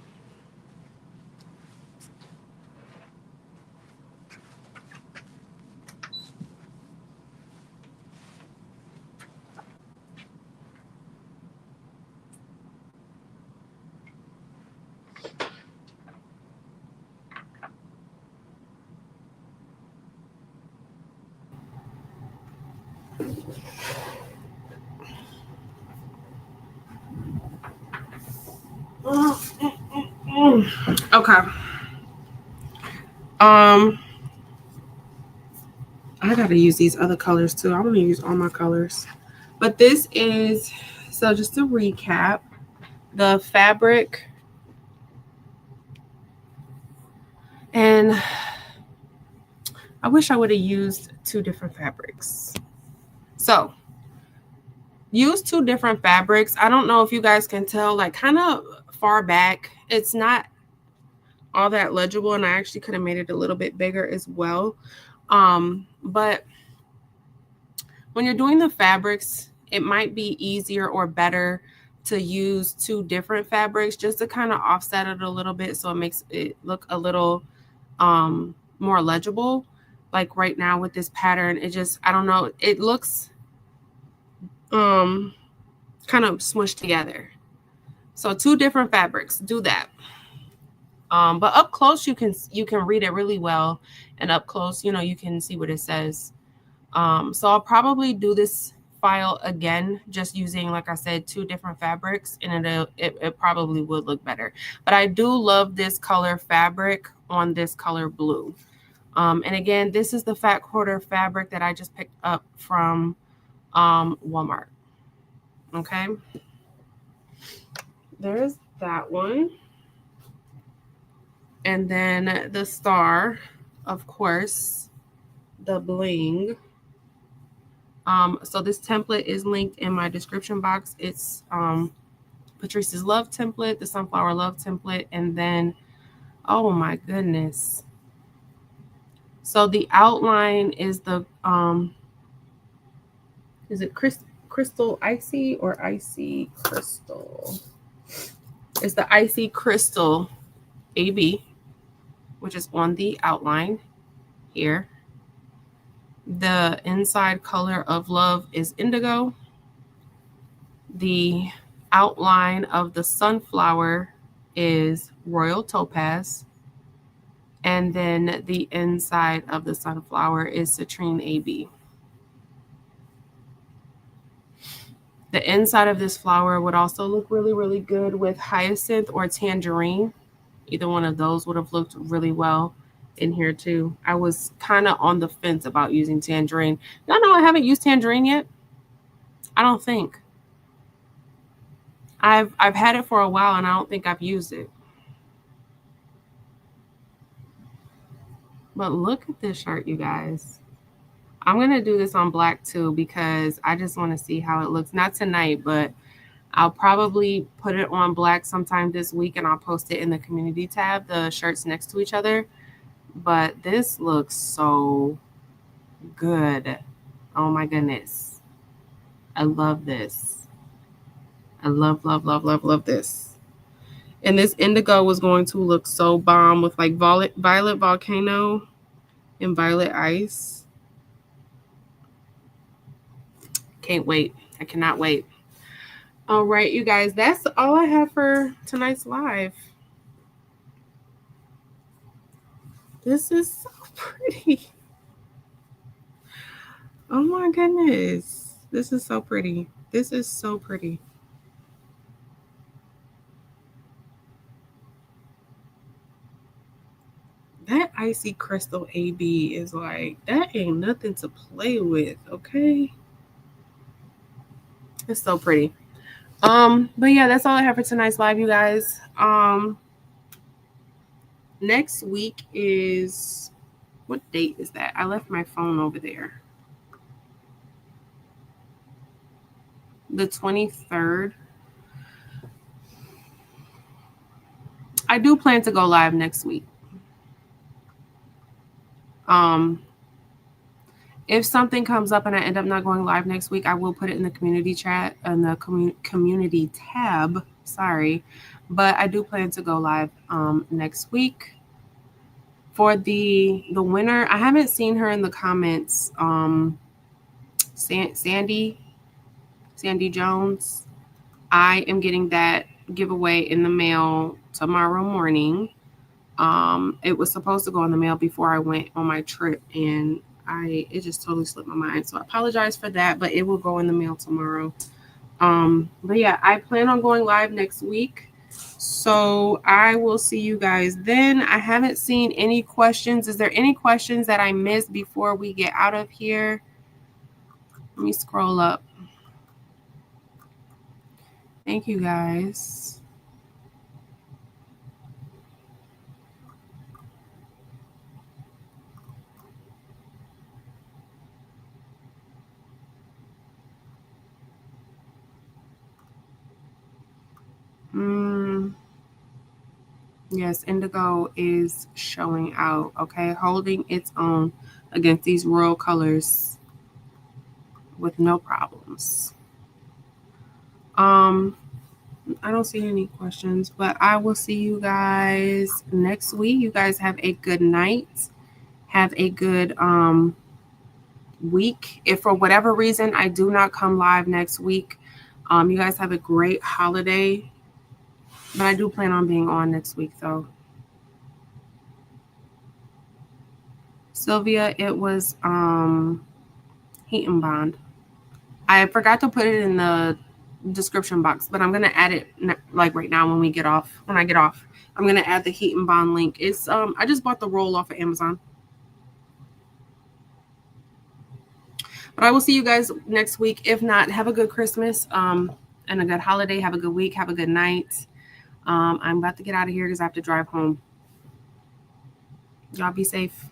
Okay. I gotta use these other colors too. I want to use all my colors. But this is, so just to recap, the fabric, and I wish I would have used 2 different fabrics. So use 2 different fabrics. I don't know if you guys can tell, like kind of far back, it's not all that legible, and I actually could have made it a little bit bigger as well. But when you're doing the fabrics, it might be easier or better to use 2 different fabrics just to kind of offset it a little bit, so it makes it look a little more legible. Like right now with this pattern, it just, I don't know, it looks kind of smushed together. So 2 different fabrics, do that. But up close you can read it really well, and up close, you can see what it says. So I'll probably do this file again, just using, like I said, 2 different fabrics, and it probably would look better. But I do love this color fabric on this color blue. And again, this is the fat quarter fabric that I just picked up from Walmart. Okay. There's that one. And then the star, of course, the bling. So this template is linked in my description box. It's Patrice's Love template, the Sunflower Love template, and then, oh my goodness. So the outline is the, is it crystal icy or icy crystal? It's the icy crystal AB, which is on the outline here. The inside color of love is indigo. The outline of the sunflower is royal topaz. And then the inside of the sunflower is citrine AB. The inside of this flower would also look really, really good with hyacinth or tangerine. Either one of those would have looked really well in here too. I was kind of on the fence about using tangerine. Y'all know I haven't used tangerine yet. I don't think. I've had it for a while and I don't think I've used it. But look at this shirt, you guys. I'm going to do this on black too because I just want to see how it looks. Not tonight, but I'll probably put it on black sometime this week and I'll post it in the community tab, the shirts next to each other. But this looks so good. Oh my goodness. I love this. I love, love, love, love, love this. And this indigo was going to look so bomb with like violet volcano and violet ice. Can't wait. I cannot wait. All right, you guys, that's all I have for tonight's live. This is so pretty. Oh my goodness. This is so pretty. This is so pretty. That icy crystal AB is like, that ain't nothing to play with, okay? It's so pretty. But yeah, that's all I have for tonight's live, you guys. Next week is, what date is that? I left my phone over there. The 23rd. I do plan to go live next week. If something comes up and I end up not going live next week, I will put it in the community chat and the community tab. Sorry, but I do plan to go live next week. For the winner, I haven't seen her in the comments. Sandy Jones. I am getting that giveaway in the mail tomorrow morning. It was supposed to go in the mail before I went on my trip, and it just totally slipped my mind. So I apologize for that, but it will go in the mail tomorrow. But yeah, I plan on going live next week. So I will see you guys then. I haven't seen any questions. Is there any questions that I missed before we get out of here? Let me scroll up. Thank you guys. Yes, indigo is showing out, okay? Holding its own against these royal colors with no problems. I don't see any questions, but I will see you guys next week. You guys have a good night. Have a good week. If for whatever reason I do not come live next week, you guys have a great holiday. But I do plan on being on next week, though. Sylvia, it was Heat and Bond. I forgot to put it in the description box, but I'm going to add it like right now when I get off. I'm going to add the heat and bond link. It's I just bought the roll off of Amazon. But I will see you guys next week. If not, have a good Christmas and a good holiday. Have a good week. Have a good night. I'm about to get out of here because I have to drive home. Y'all be safe.